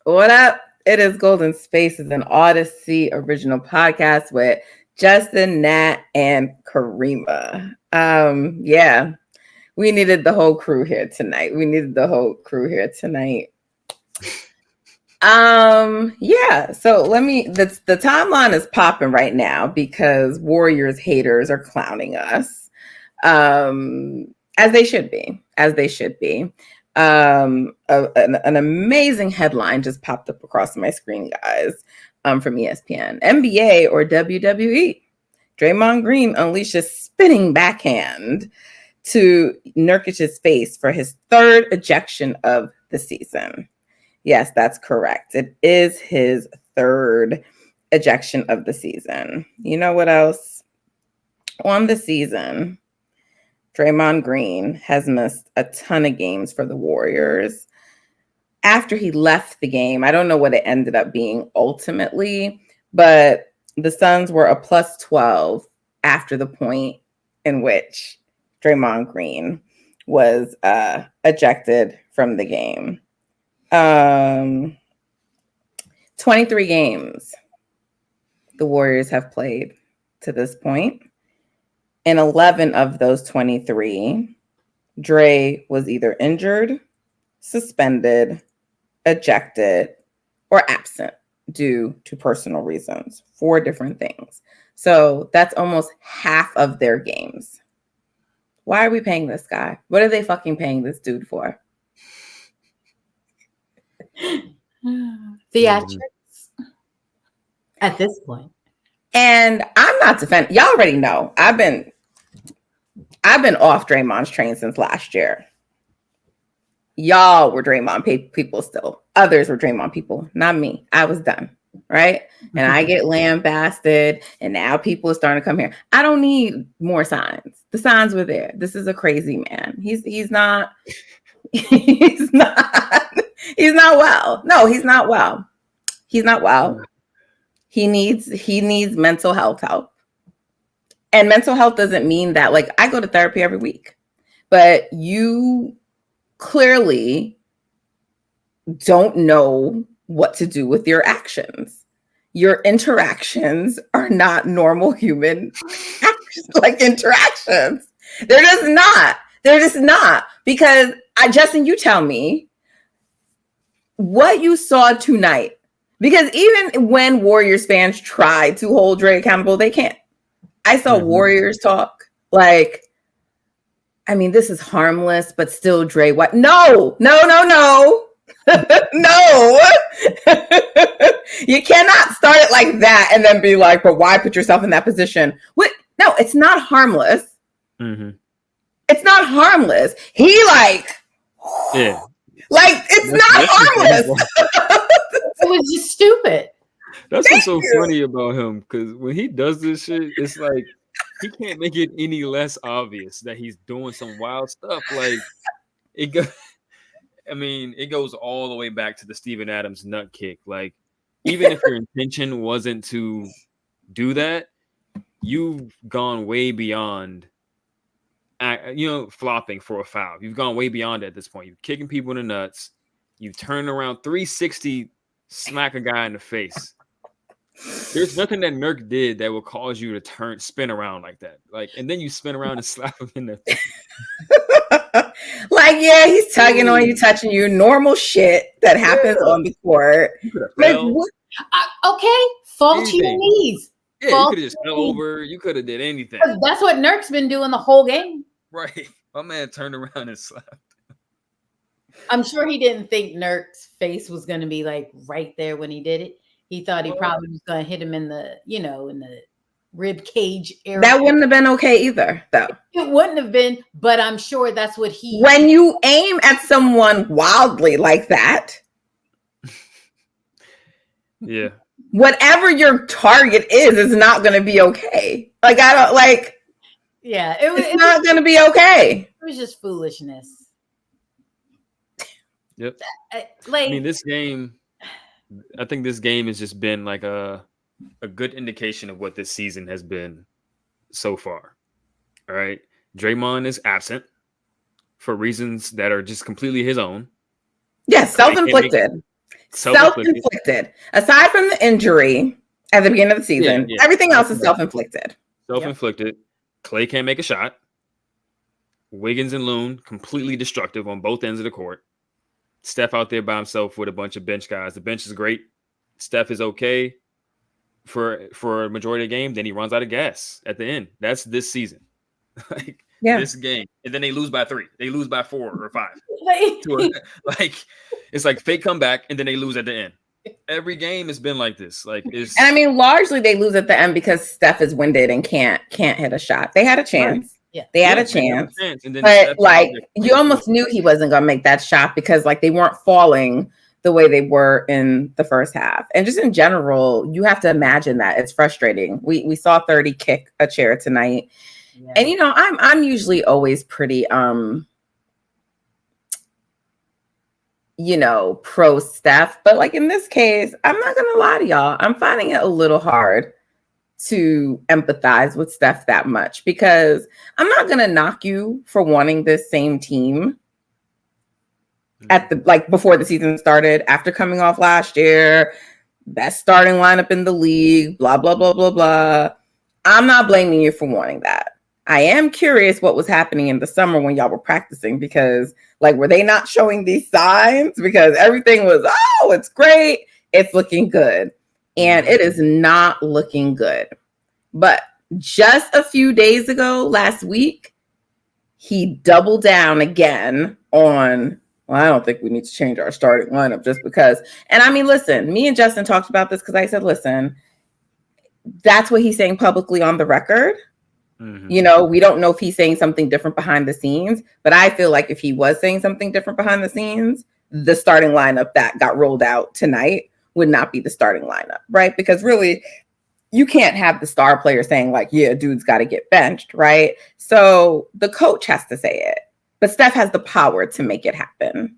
What up? It is Golden Spaces, an Odyssey original podcast with Justin, Nat, and Kariemah. Yeah, we needed the whole crew here tonight. Yeah, so the timeline is popping right now because Warriors haters are clowning us. As they should be. An amazing headline just popped up across my screen, guys, from ESPN. NBA or WWE. Draymond Green unleashes spinning backhand to Nurkic's face for his third ejection of the season. Yes, that's correct. It is his third ejection of the season. You know what else? On the season, Draymond Green has missed a ton of games for the Warriors. After he left the game, I don't know what it ended up being ultimately, but the Suns were a plus 12 after the point in which Draymond Green was ejected from the game. 23 games the Warriors have played to this point. In 11 of those 23, Dre was either injured, suspended, ejected, or absent due to personal reasons. 4 different things. So that's almost half of their games. Why are we paying this guy? What are they fucking paying this dude for? Theatrics at this point. And I'm not defending. Y'all already know. I've been off Draymond's train since last year. Y'all were Draymond people still. Others were Draymond people, not me. I was done, right? And I get lambasted, and now people are starting to come here. I don't need more signs. The signs were there. This is a crazy man. He's not well. No, he's not well. He's not well. He needs mental health help. And mental health doesn't mean that, like, I go to therapy every week, but you clearly don't know what to do with your actions. Your interactions are not normal human interactions. They're just not. Because Justin, you tell me what you saw tonight. Because even when Warriors fans try to hold Dre accountable, they can't. I saw Warriors talk like, I mean, this is harmless, but still Dre. What? No. No. You cannot start it like that and then be like, but why put yourself in that position? What? No, it's not harmless. Mm-hmm. It's not harmless. He it's not harmless. It was just stupid. That's what's so funny about him, because when he does this shit, it's like he can't make it any less obvious that he's doing some wild stuff. Like it goes all the way back to the Steven Adams nut kick. Like, even if your intention wasn't to do that, you've gone way beyond flopping for a foul. You've gone way beyond it at this point. You're kicking people in the nuts. You turn around 360, smack a guy in the face. There's nothing that Nurk did that will cause you to spin around like that. Like, and then you spin around and slap him in the face. Like, yeah, he's tugging on you, touching you. Normal shit that happens on the court. Okay, fall to your knees. Yeah, you could have just fell over. You could have did anything. That's what Nurk's been doing the whole game. Right. My man turned around and slapped. I'm sure he didn't think Nurk's face was going to be like right there when he did it. He thought he probably was going to hit him in the rib cage area. That wouldn't have been okay either, though. It wouldn't have been, but I'm sure that's what when you aim at someone wildly like that. Yeah. Whatever your target is not going to be okay. Like, I don't like. Yeah. It's not going to be okay. It was just foolishness. Yep. I mean, this game, I think this game has just been like a good indication of what this season has been so far. All right. Draymond is absent for reasons that are just completely his own. Yes, self-inflicted. Self-inflicted. Aside from the injury at the beginning of the season, everything else is self-inflicted. Self-inflicted. Klay can't make a shot. Wiggins and Loon completely destructive on both ends of the court. Steph out there by himself with a bunch of bench guys. The bench is great. Steph is okay for a majority of the game. Then he runs out of gas at the end. That's this season. This game. And then they lose by 3. They lose by 4 or 5. It's like fake comeback and then they lose at the end. Every game has been like this. And I mean, largely they lose at the end because Steph is winded and can't hit a shot. They had a chance. Right. Yeah. They had a chance. And then but you almost knew he wasn't going to make that shot because they weren't falling the way they were in the first half. And just in general, you have to imagine that it's frustrating. We saw 30 kick a chair tonight. Yeah. And I'm usually always pretty pro Steph, but in this case, I'm not gonna lie to y'all, I'm finding it a little hard to empathize with Steph that much because I'm not gonna knock you for wanting this same team at the before the season started, after coming off last year, best starting lineup in the league, blah blah blah blah blah. I'm not blaming you for wanting that. I am curious what was happening in the summer when y'all were practicing because were they not showing these signs? Because everything was, oh, it's great. It's looking good. And it is not looking good. But just a few days ago, last week, he doubled down again on, I don't think we need to change our starting lineup just because. And I mean, listen, me and Justin talked about this because I said, listen, that's what he's saying publicly on the record. Mm-hmm. We don't know if he's saying something different behind the scenes, but I feel like if he was saying something different behind the scenes, the starting lineup that got rolled out tonight would not be the starting lineup, right? Because really, you can't have the star player saying dude's got to get benched, right? So the coach has to say it, but Steph has the power to make it happen,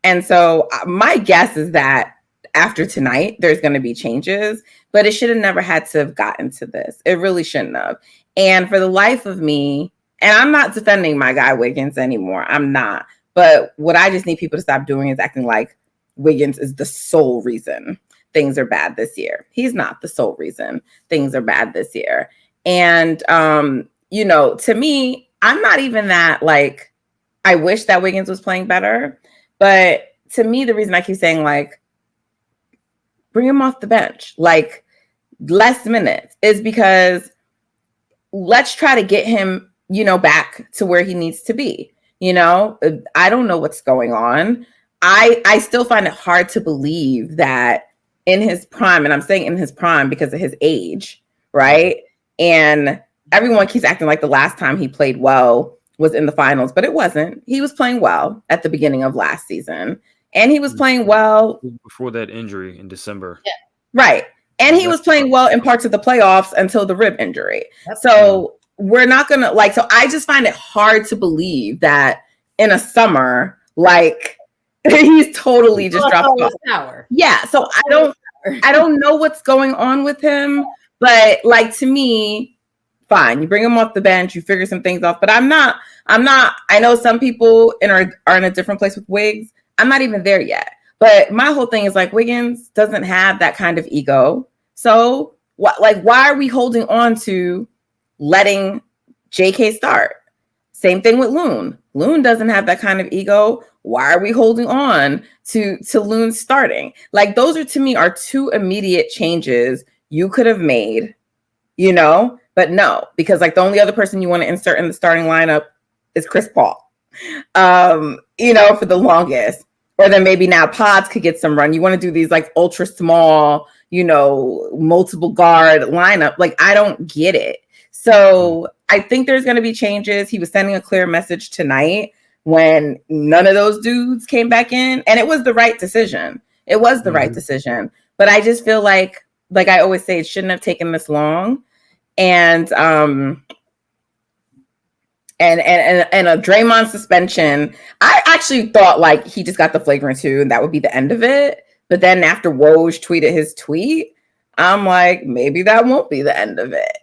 And so my guess is that after tonight, there's going to be changes, but it should have never had to have gotten to this. It really shouldn't have. And for the life of me, and I'm not defending my guy Wiggins anymore. I'm not. But what I just need people to stop doing is acting like Wiggins is the sole reason things are bad this year. He's not the sole reason things are bad this year. And, to me, I'm not even that I wish that Wiggins was playing better. But to me, the reason I keep saying bring him off the bench, less minutes, is because let's try to get him, back to where he needs to be. I don't know what's going on. I still find it hard to believe that in his prime, and I'm saying in his prime because of his age, right? And everyone keeps acting like the last time he played well was in the finals, but it wasn't. He was playing well at the beginning of last season. And he was playing well before that injury in December. Yeah. Right. And he was playing well in parts of the playoffs until the rib injury. So we're not going to so I just find it hard to believe that in a summer, he's totally just dropped off power. Yeah. So I don't know what's going on with him, but to me, fine. You bring him off the bench, you figure some things off, but I'm not, I know some people are in a different place with Wiggs. I'm not even there yet. But my whole thing is Wiggins doesn't have that kind of ego. So why are we holding on to letting JK start? Same thing with Loon. Loon doesn't have that kind of ego. Why are we holding on to Loon starting? Those to me are two immediate changes you could have made, but no, because the only other person you want to insert in the starting lineup is Chris Paul, for the longest. Or then maybe now Podz could get some run. You want to do these ultra small, multiple guard lineup. I don't get it. So I think there's going to be changes. He was sending a clear message tonight when none of those dudes came back in. And it was the right decision. It was the right decision. But I just feel like I always say, it shouldn't have taken this long. And a Draymond suspension, I actually thought he just got the flagrant 2 and that would be the end of it. But then after Woj tweeted his tweet, I'm maybe that won't be the end of it.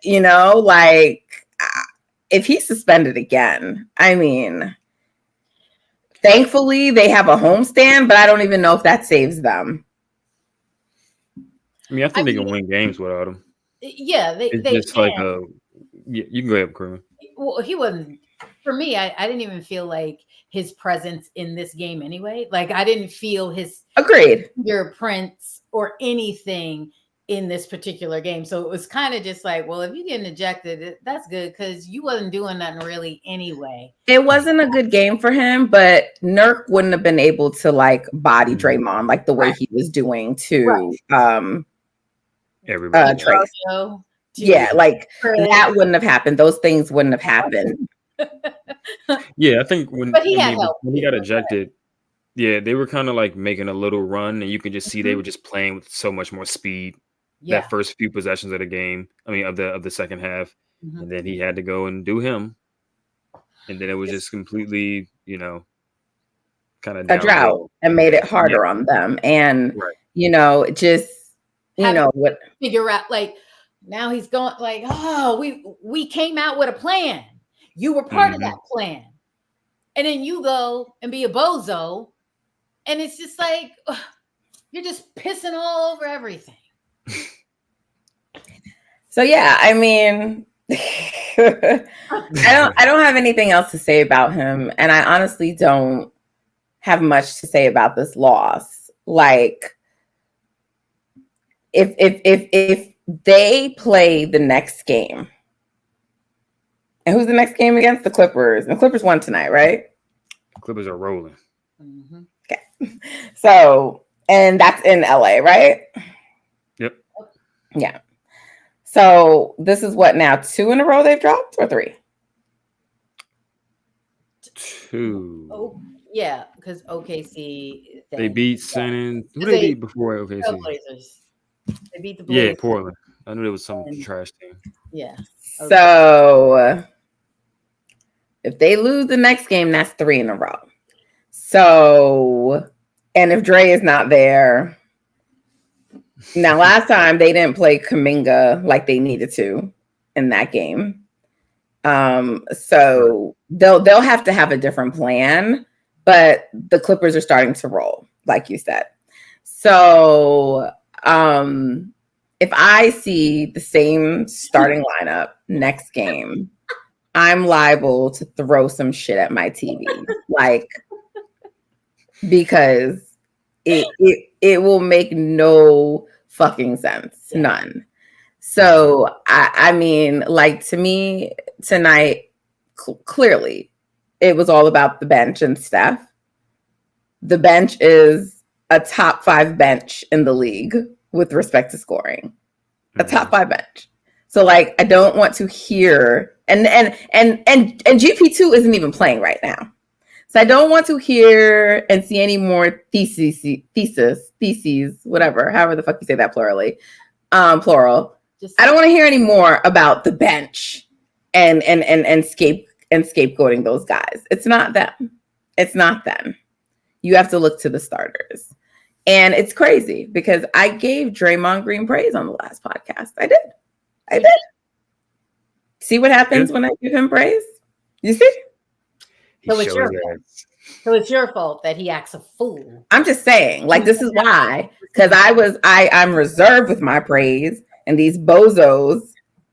If he's suspended again, I mean, Thankfully, they have a homestand, but I don't even know if that saves them. I mean, I think they can win games without him. Yeah, they just can. Like you can go ahead, Kareem. Well, he wasn't. For me, I didn't even feel like his presence in this game anyway. Like I didn't feel his fingerprints or anything in this particular game. So it was kind of just like, well, if you get ejected, that's good because you wasn't doing nothing really anyway. It wasn't a good game for him, but Nurk wouldn't have been able to like body Draymond like the way he was doing to everybody. Trayce. Yeah, like that wouldn't have happened. Those things wouldn't have happened. Yeah, I think when he got ejected, yeah, they were kind of like making a little run, and you can just see they were just playing with so much more speed. Yeah. That first few possessions of the game, I mean, of the second half, and then he had to go and do him, and then it was just completely, kind of a drought, and made it harder on them, and just what figure out like now he's going like, oh, we came out with a plan. You were part of that plan, and then you go and be a bozo, and it's just like you're just pissing all over everything. So yeah, I mean, I don't have anything else to say about him, and I honestly don't have much to say about this loss. Like, if they play the next game, and who's the next game against? The Clippers. And the Clippers won tonight, right? The Clippers are rolling. Okay, so and that's in LA, right? Yep. Yeah. So this is what now? 2 in a row they've dropped, or 3? 2. Oh, yeah, because OKC. They beat San. Who did they beat before OKC? Blazers. They beat the Blazers. Yeah, Portland. I knew there was some trash team. Yeah. Okay. So if they lose the next game, that's 3 in a row. So, and if Dre is not there. Now, last time they didn't play Kuminga like they needed to in that game. So they'll have to have a different plan, but the Clippers are starting to roll, like you said. So if I see the same starting lineup next game, I'm liable to throw some shit at my TV, like, because it will make no fucking sense. None. So, I mean, like, to me tonight, clearly, it was all about the bench and Steph. The bench is a top 5 bench in the league with respect to scoring. A top 5 bench. So, like, I don't want to hear, and GP2 isn't even playing right now. So I don't want to hear and see any more theses, whatever, however the fuck you say that plurally, plural. I don't want to hear any more about the bench and scapegoating those guys. It's not them. It's not them. You have to look to the starters. And it's crazy because I gave Draymond Green praise on the last podcast. I did. See what happens when I give him praise? You see? So it's your fault. So it's your fault that he acts a fool. I'm just saying, like, this is why, because I'm reserved with my praise, and these bozos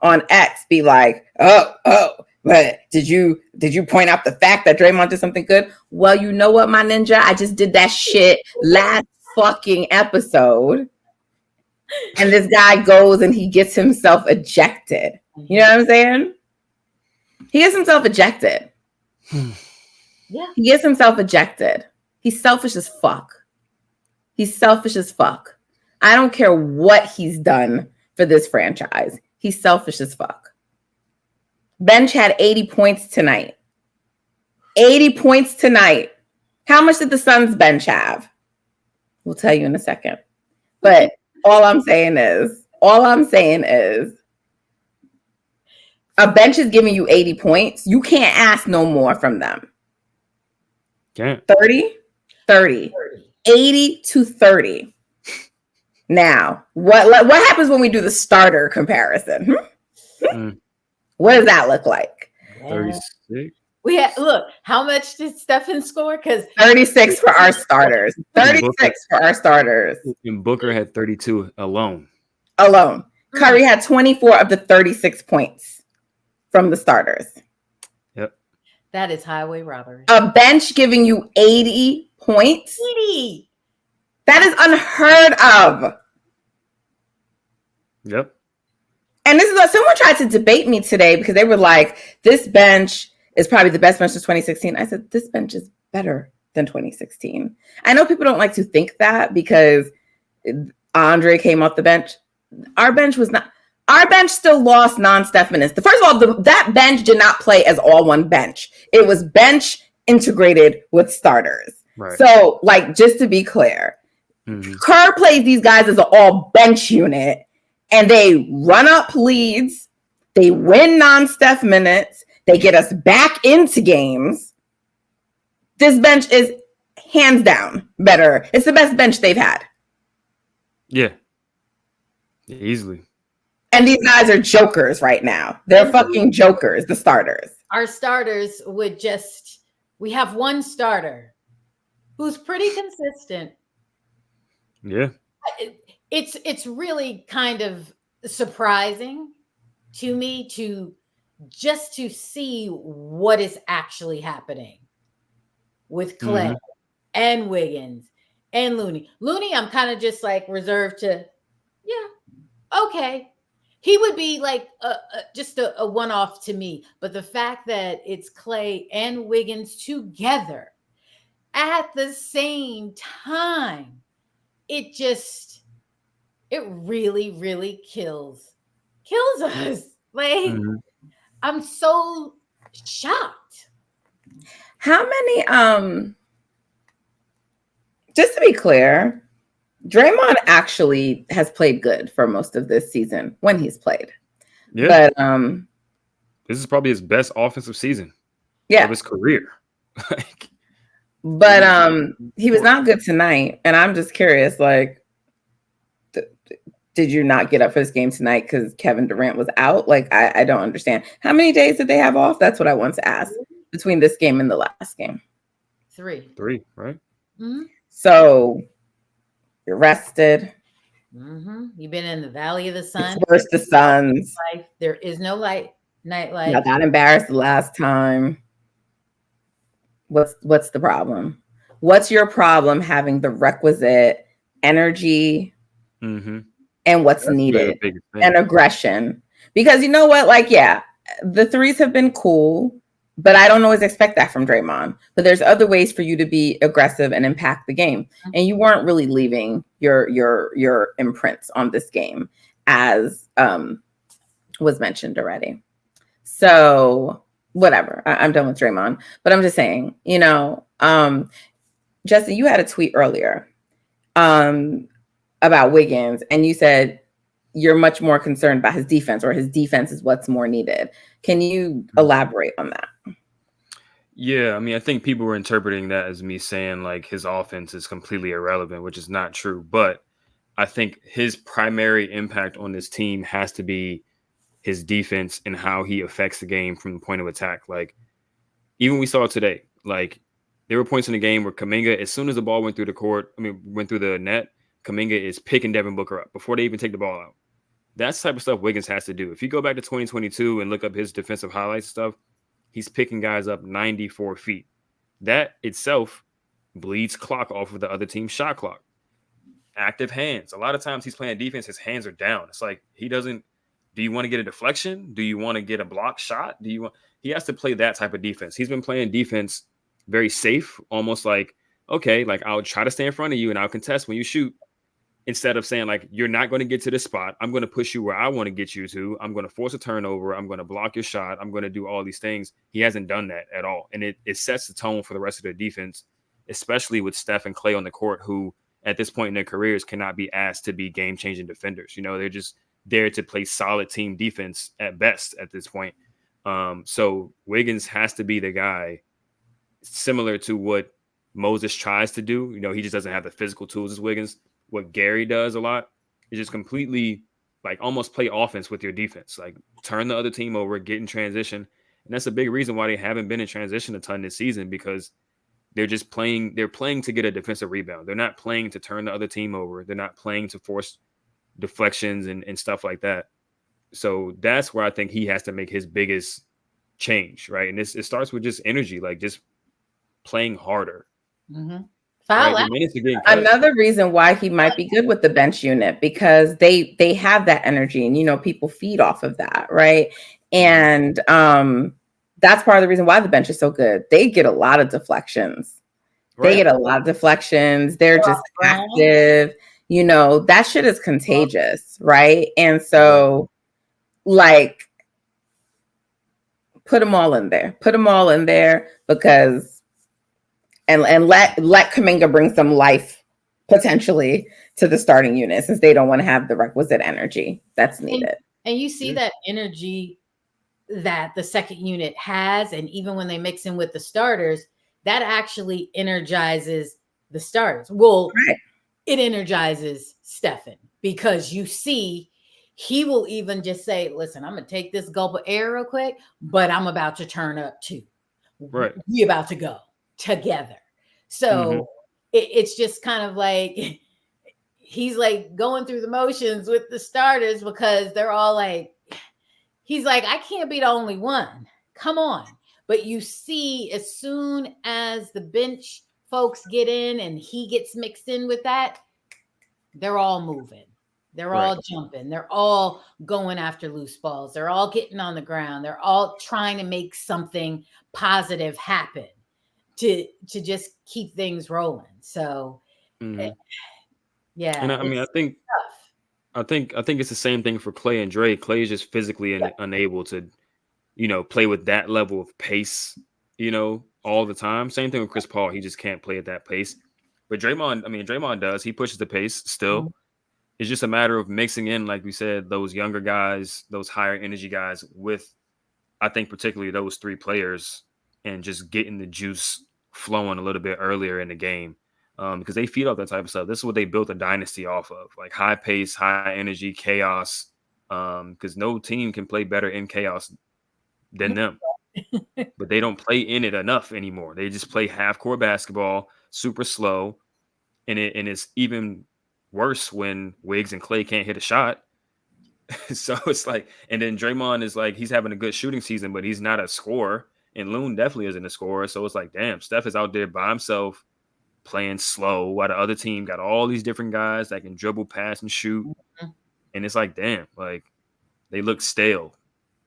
on X be like, oh, but did you point out the fact that Draymond did something good? Well, you know what, my ninja, I just did that shit last fucking episode, and this guy goes and he gets himself ejected. You know what I'm saying? He gets himself ejected. Yeah. He gets himself ejected. He's selfish as fuck. He's selfish as fuck. I don't care what he's done for this franchise. He's selfish as fuck. Bench had 80 points tonight. 80 points tonight. How much did the Suns bench have? We'll tell you in a second. But all I'm saying is, a bench is giving you 80 points. You can't ask no more from them. Can't. 30, 80 to 30. Now, what happens when we do the starter comparison? What does that look like? 36. Look, how much did Stephen score? Because 36 for our starters. 36 for our starters. And Booker had 32 alone. Curry had 24 of the 36 points from the starters. Yep. That is highway robbery. A bench giving you 80 points. 80. That is unheard of. Yep. And this is what someone tried to debate me today because they were like, this bench is probably the best bench of 2016. I said, this bench is better than 2016. I know people don't like to think that because Andre came off the bench. Our bench was not. Our bench still lost non-Steph minutes. First of all, that bench did not play as all one bench. It was bench integrated with starters. Right. So, like, just to be clear, Kerr plays these guys as an all bench unit, and they run up leads. They win non-Steph minutes. They get us back into games. This bench is hands down better. It's the best bench they've had. Yeah. Easily. And these guys are jokers right now. They're fucking jokers, the starters. Our starters would we have one starter who's pretty consistent. Yeah. It's really kind of surprising to me to see what is actually happening with Klay and Wiggins and Looney. Looney, I'm kind of just like reserved to, okay. He would be like just a one-off to me. But the fact that it's Klay and Wiggins together at the same time, it really, really kills us. Like, I'm so shocked. How many, just to be clear, Draymond actually has played good for most of this season when he's played. Yeah. But this is probably his best offensive season of his career. But he was not good tonight. And I'm just curious, like, did you not get up for this game tonight because Kevin Durant was out? Like, I don't understand. How many days did they have off? That's what I want to ask between this game and the last game. 3, right? Mm-hmm. So you're rested. You've been in the Valley of the Sun. Versus the Suns. There is no nightlight. I got embarrassed the last time. What's the problem? What's your problem having the requisite energy and what's needed and aggression? Because you know what? Like, the threes have been cool, but I don't always expect that from Draymond. But there's other ways for you to be aggressive and impact the game. And you weren't really leaving your imprints on this game, as was mentioned already. So whatever. I'm done with Draymond. But I'm just saying, Justin, you had a tweet earlier about Wiggins, and you said you're much more concerned about his defense, or his defense is what's more needed. Can you elaborate on that? Yeah, I mean, I think people were interpreting that as me saying like his offense is completely irrelevant, which is not true. But I think his primary impact on this team has to be his defense and how he affects the game from the point of attack. Like, even we saw today, like, there were points in the game where Kuminga, as soon as the ball went through the net, Kuminga is picking Devin Booker up before they even take the ball out. That's the type of stuff Wiggins has to do. If you go back to 2022 and look up his defensive highlights stuff, he's picking guys up 94 feet. That itself bleeds clock off of the other team's shot clock. Active hands. A lot of times he's playing defense, his hands are down. It's like do you want to get a deflection? Do you want to get a block shot? He has to play that type of defense. He's been playing defense very safe, almost like, okay, like I'll try to stay in front of you and I'll contest when you shoot. Instead of saying, like, you're not going to get to this spot. I'm going to push you where I want to get you to. I'm going to force a turnover. I'm going to block your shot. I'm going to do all these things. He hasn't done that at all. And it sets the tone for the rest of their defense, especially with Steph and Klay on the court, who at this point in their careers cannot be asked to be game-changing defenders. They're just there to play solid team defense at best at this point. So Wiggins has to be the guy, similar to what Moses tries to do. He just doesn't have the physical tools as Wiggins. What Gary does a lot is just completely like almost play offense with your defense, like turn the other team over, get in transition, And that's a big reason why they haven't been in transition a ton this season, because they're just playing. They're playing to get a defensive rebound. They're not playing to turn the other team over. They're not playing to force deflections and stuff like that. So that's where I think he has to make his biggest change, right? And it starts with just energy, like just playing harder. Mm-hmm. Right? Another reason why he might be good with the bench unit, because they have that energy, and people feed off of that, right? And that's part of the reason why the bench is so good. They get a lot of deflections. Right. They get a lot of deflections. They're just active. That shit is contagious, right? And so, like, put them all in there. Put them all in there, because and let Kuminga bring some life potentially to the starting unit, since they don't want to have the requisite energy that's needed. And you see that energy that the second unit has, and even when they mix in with the starters, that actually energizes the starters. Well, it energizes Stephen, because you see he will even just say, listen, I'm going to take this gulp of air real quick, but I'm about to turn up too. Right. We about to go together. So it's just kind of like he's like going through the motions with the starters, because they're all like, he's like, I can't be the only one. Come on. But you see, as soon as the bench folks get in and he gets mixed in with that, they're all moving. They're all jumping. They're all going after loose balls. They're all getting on the ground. They're all trying to make something positive happen to just keep things rolling. So, yeah. And I mean, I think it's the same thing for Klay and Dre. Klay is just physically unable to, play with that level of pace, all the time. Same thing with Chris Paul. He just can't play at that pace. But Draymond does. He pushes the pace still. It's just a matter of mixing in, like we said, those younger guys, those higher energy guys with, I think, particularly those three players, and just getting the juice flowing a little bit earlier in the game, because they feed off that type of stuff. This is what they built a dynasty off of, like high pace, high energy, chaos, because no team can play better in chaos than them. But they don't play in it enough anymore. They just play half-court basketball, super slow, and it's even worse when Wiggs and Klay can't hit a shot. So it's like, and then Draymond is like, he's having a good shooting season, but he's not a scorer. And Loon definitely isn't a scorer. So it's like, damn, Steph is out there by himself playing slow, while the other team got all these different guys that can dribble, pass, and shoot. And it's like, damn, like they look stale.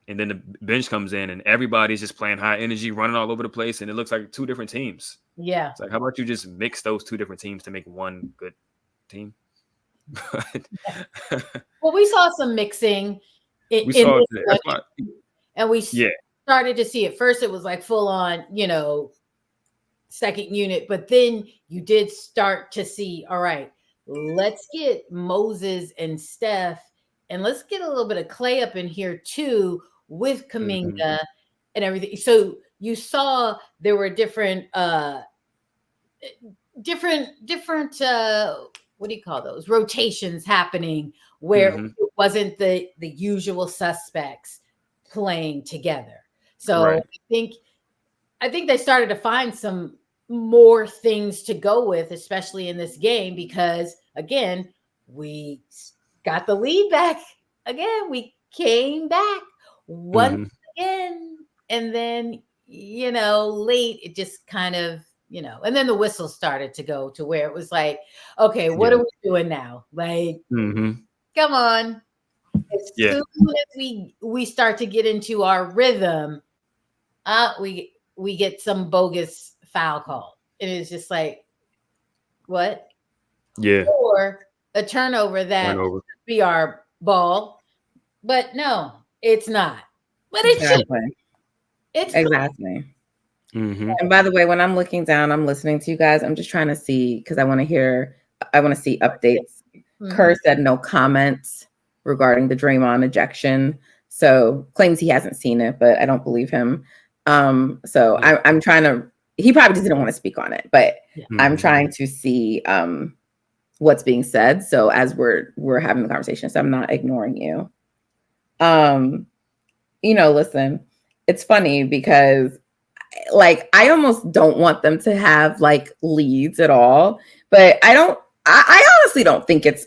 And then the bench comes in and everybody's just playing high energy, running all over the place. And it looks like two different teams. Yeah. It's like, how about you just mix those two different teams to make one good team? Well, we saw some mixing. We started to see it. First, it was like full on, second unit, but then you did start to see, all right, let's get Moses and Steph, and let's get a little bit of Klay up in here too with Kuminga and everything. So you saw there were different what do you call those, rotations happening, where it wasn't the usual suspects playing together. So I think they started to find some more things to go with, especially in this game, because again, we got the lead back again. We came back once again, and then late it just kind of and then the whistle started to go to where it was like, okay, what are we doing now? Like, come on. As soon as we start to get into our rhythm, we get some bogus foul call. And it's just like, what? Yeah. Or a turnover that would be our ball. But no, it's not. But it's exactly. And by the way, when I'm looking down, I'm listening to you guys. I'm just trying to see, because I want to see updates. Kerr said no comments regarding the Draymond ejection. So claims he hasn't seen it, but I don't believe him. So I'm trying to, he probably just didn't want to speak on it, but I'm trying to see what's being said. So as we're having the conversation, so I'm not ignoring you. Listen, it's funny because like I almost don't want them to have like leads at all, but I honestly don't think it's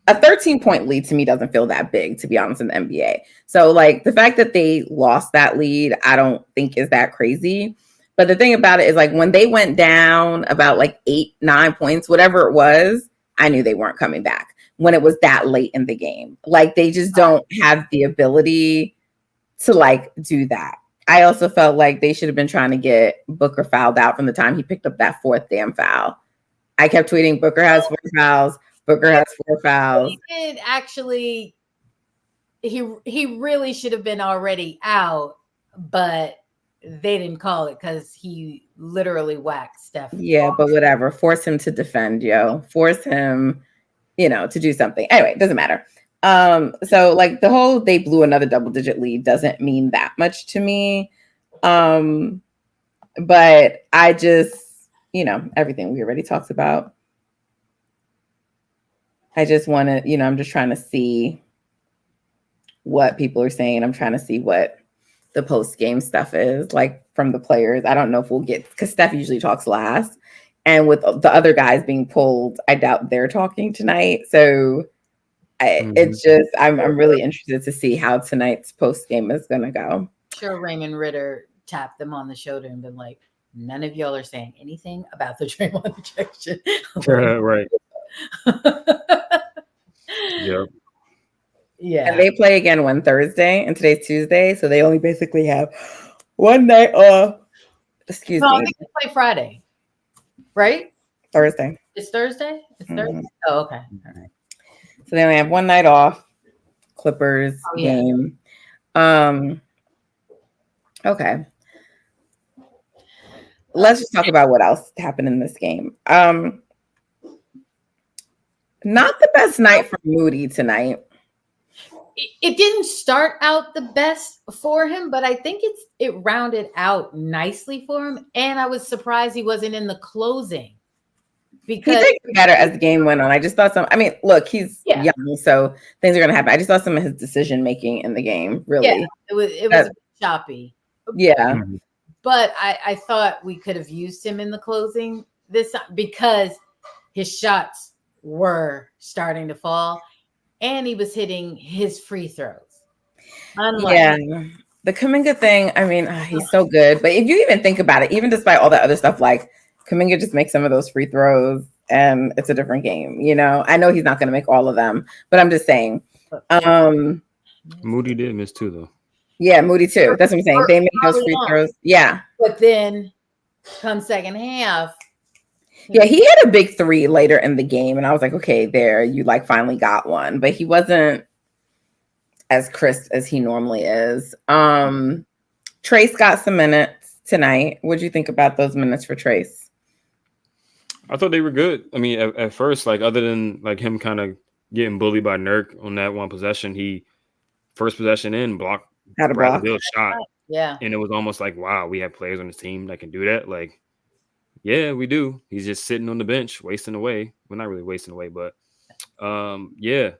a 13-point lead to me doesn't feel that big, to be honest, in the NBA. So like the fact that they lost that lead, I don't think is that crazy. But the thing about it is like when they went down about like 8-9 points, whatever it was, I knew they weren't coming back when it was that late in the game. Like they just don't have the ability to like do that. I also felt like they should have been trying to get Booker fouled out from the time he picked up that 4th damn foul. I kept tweeting, Booker has 4 fouls. Booker has 4 fouls. He did actually. He really should have been already out, but they didn't call it because he literally whacked Steph. Yeah, but whatever. Force him to defend, yo. Force him, to do something. Anyway, it doesn't matter. So like the whole they blew another double-digit lead doesn't mean that much to me. But I just, everything we already talked about. I just want to, I'm just trying to see what people are saying. I'm trying to see what the post-game stuff is like from the players. I don't know if we'll get, because Steph usually talks last. And with the other guys being pulled, I doubt they're talking tonight. So it's just, I'm really interested to see how tonight's post-game is going to go. Sure, Raymond Ritter tapped them on the shoulder and been like, none of y'all are saying anything about the Draymond ejection. Right. Yep. Yeah. And they play again one Thursday, and today's Tuesday, so they only basically have one night off. Excuse me. I think they play Friday, right? Thursday. It's Thursday? It's Thursday? Oh, okay. All right. So they only have one night off. Clippers game. Okay. Let's just talk about what else happened in this game. Not the best night for Moody tonight. It didn't start out the best for him, but I think it rounded out nicely for him. And I was surprised he wasn't in the closing. Because he did get better as the game went on. I just thought look, he's young, so things are going to happen. I just thought some of his decision making in the game, really. Yeah, it was a bit choppy. Yeah. Mm-hmm. But I thought we could have used him in the closing this time because his shots were starting to fall and he was hitting his free throws. The Kuminga thing, he's so good. But if you even think about it, even despite all that other stuff, like Kuminga just makes some of those free throws and it's a different game. I know he's not going to make all of them, but I'm just saying. Moody did miss too, though. Yeah, Moody too. That's what I'm saying. They make those free throws. Yeah. But then come second half. Yeah, he had a big 3 later in the game. And I was like, okay, there, you like finally got one. But he wasn't as crisp as he normally is. Trayce got some minutes tonight. What'd you think about those minutes for Trayce? I thought they were good. At first, like other than like him kind of getting bullied by Nurk on that one possession, he first possession in blocked. Had a block. Shot. Yeah. And it was almost like, wow, we have players on this team that can do that. Like, yeah, we do. He's just sitting on the bench, wasting away. Well, not really wasting away, but they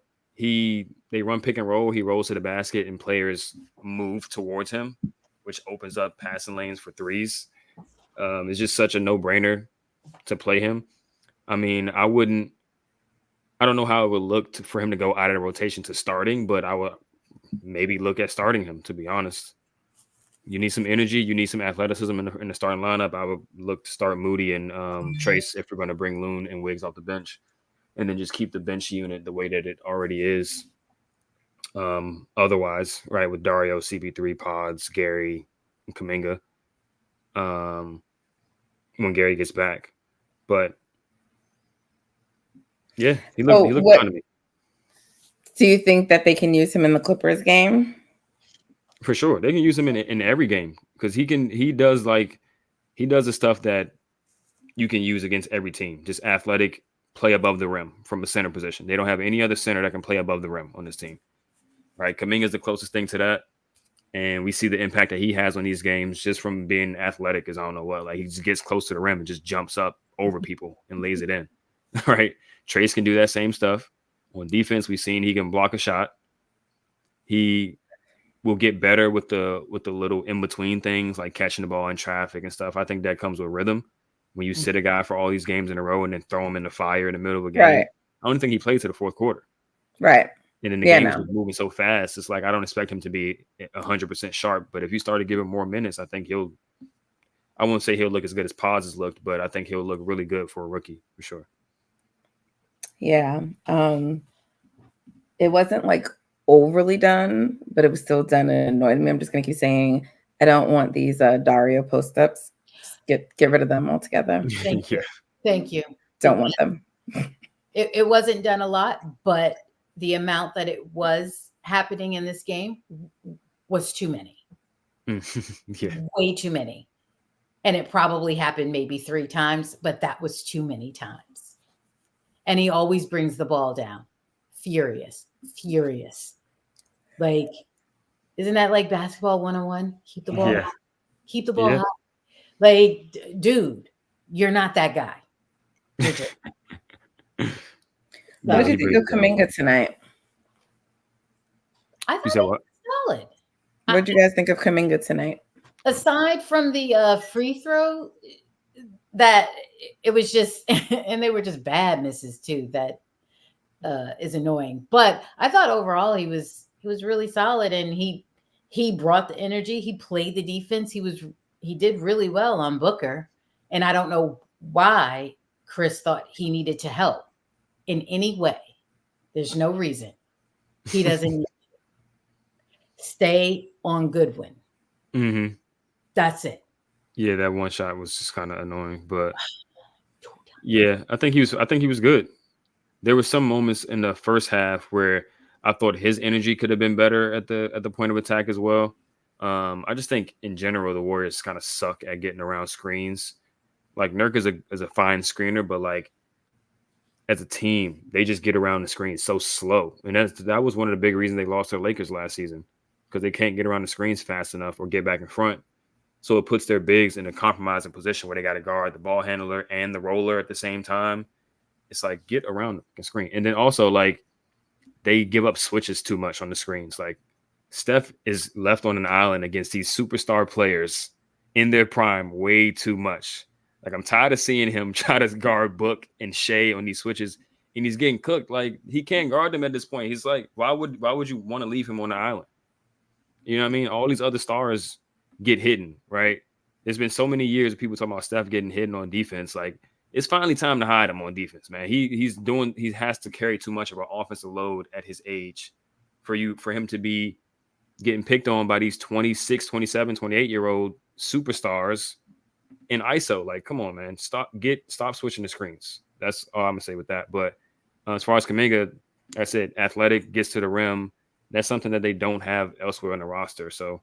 run pick and roll. He rolls to the basket and players move towards him, which opens up passing lanes for threes. It's just such a no-brainer to play him. I don't know how it would look for him to go out of the rotation to starting, but I would maybe look at starting him, to be honest. You need some energy. You need some athleticism in the starting lineup. I would look to start Moody and Trayce if we're going to bring Loon and Wiggs off the bench, and then just keep the bench unit the way that it already is. Otherwise, right, with Dario, CP3, Podz, Gary, and Kuminga when Gary gets back. But, yeah, he looked fine to me. Do you think that they can use him in the Clippers game? For sure. They can use him in every game because he does the stuff that you can use against every team. Just athletic, play above the rim from a center position. They don't have any other center that can play above the rim on this team. Right? Kuminga is the closest thing to that. And we see the impact that he has on these games just from being athletic as I don't know what. Like he just gets close to the rim and just jumps up over people and lays it in. Right? Trayce can do that same stuff. On defense, we've seen he can block a shot. He will get better with the little in between things like catching the ball in traffic and stuff. I think that comes with rhythm. When you sit a guy for all these games in a row and then throw him in the fire in the middle of a game, right. I don't think he played to the fourth quarter. Right. And then the games were moving so fast. It's like I don't expect him to be 100% sharp. But if you start to give him more minutes, I think I won't say he'll look as good as Podz has looked, but I think he'll look really good for a rookie for sure. Yeah. It wasn't like overly done, but it was still done and annoyed me. I'm just going to keep saying, I don't want these Dario post-ups. Get rid of them altogether. Thank you. Thank you. Don't want them. It wasn't done a lot, but the amount that it was happening in this game was too many. Yeah. Way too many. And it probably happened maybe 3 times, but that was too many times. And he always brings the ball down. Furious. Like, isn't that like basketball 101? Keep the ball high. Keep the ball high. Like, dude, you're not that guy. What did you think of Kuminga tonight? I thought it was solid. What did you guys think of Kuminga tonight? Aside from the free throw, that it was just, and they were just bad misses too. That is annoying. But I thought overall he was really solid, and he brought the energy. He played the defense. He did really well on Booker, and I don't know why Chris thought he needed to help in any way. There's no reason. He doesn't need to. Stay on Goodwin. Mm-hmm. That's it. Yeah, that one shot was just kind of annoying, but yeah, I think he was good. There were some moments in the first half where I thought his energy could have been better at the point of attack as well. I just think in general the Warriors kind of suck at getting around screens. Like Nurk is a fine screener, but like as a team, they just get around the screen so slow, and that was one of the big reasons they lost their Lakers last season, because they can't get around the screens fast enough or get back in front. So it puts their bigs in a compromising position where they got to guard the ball handler and the roller at the same time. It's like, get around the screen. And then also, like, they give up switches too much on the screens. Like, Steph is left on an island against these superstar players in their prime way too much. Like, I'm tired of seeing him try to guard Book and Shea on these switches, and he's getting cooked. Like, he can't guard them at this point. He's like, why would you want to leave him on the island? You know what I mean? All these other stars get hidden, right? There's been so many years of people talking about Steph getting hidden on defense. Like, it's finally time to hide him on defense, man. He has to carry too much of an offensive load at his age for him to be getting picked on by these 26, 27, 28-year-old superstars in ISO. Like, come on, man. Stop switching the screens. That's all I'm gonna say with that. But as far as Kuminga, I said athletic, gets to the rim. That's something that they don't have elsewhere on the roster. So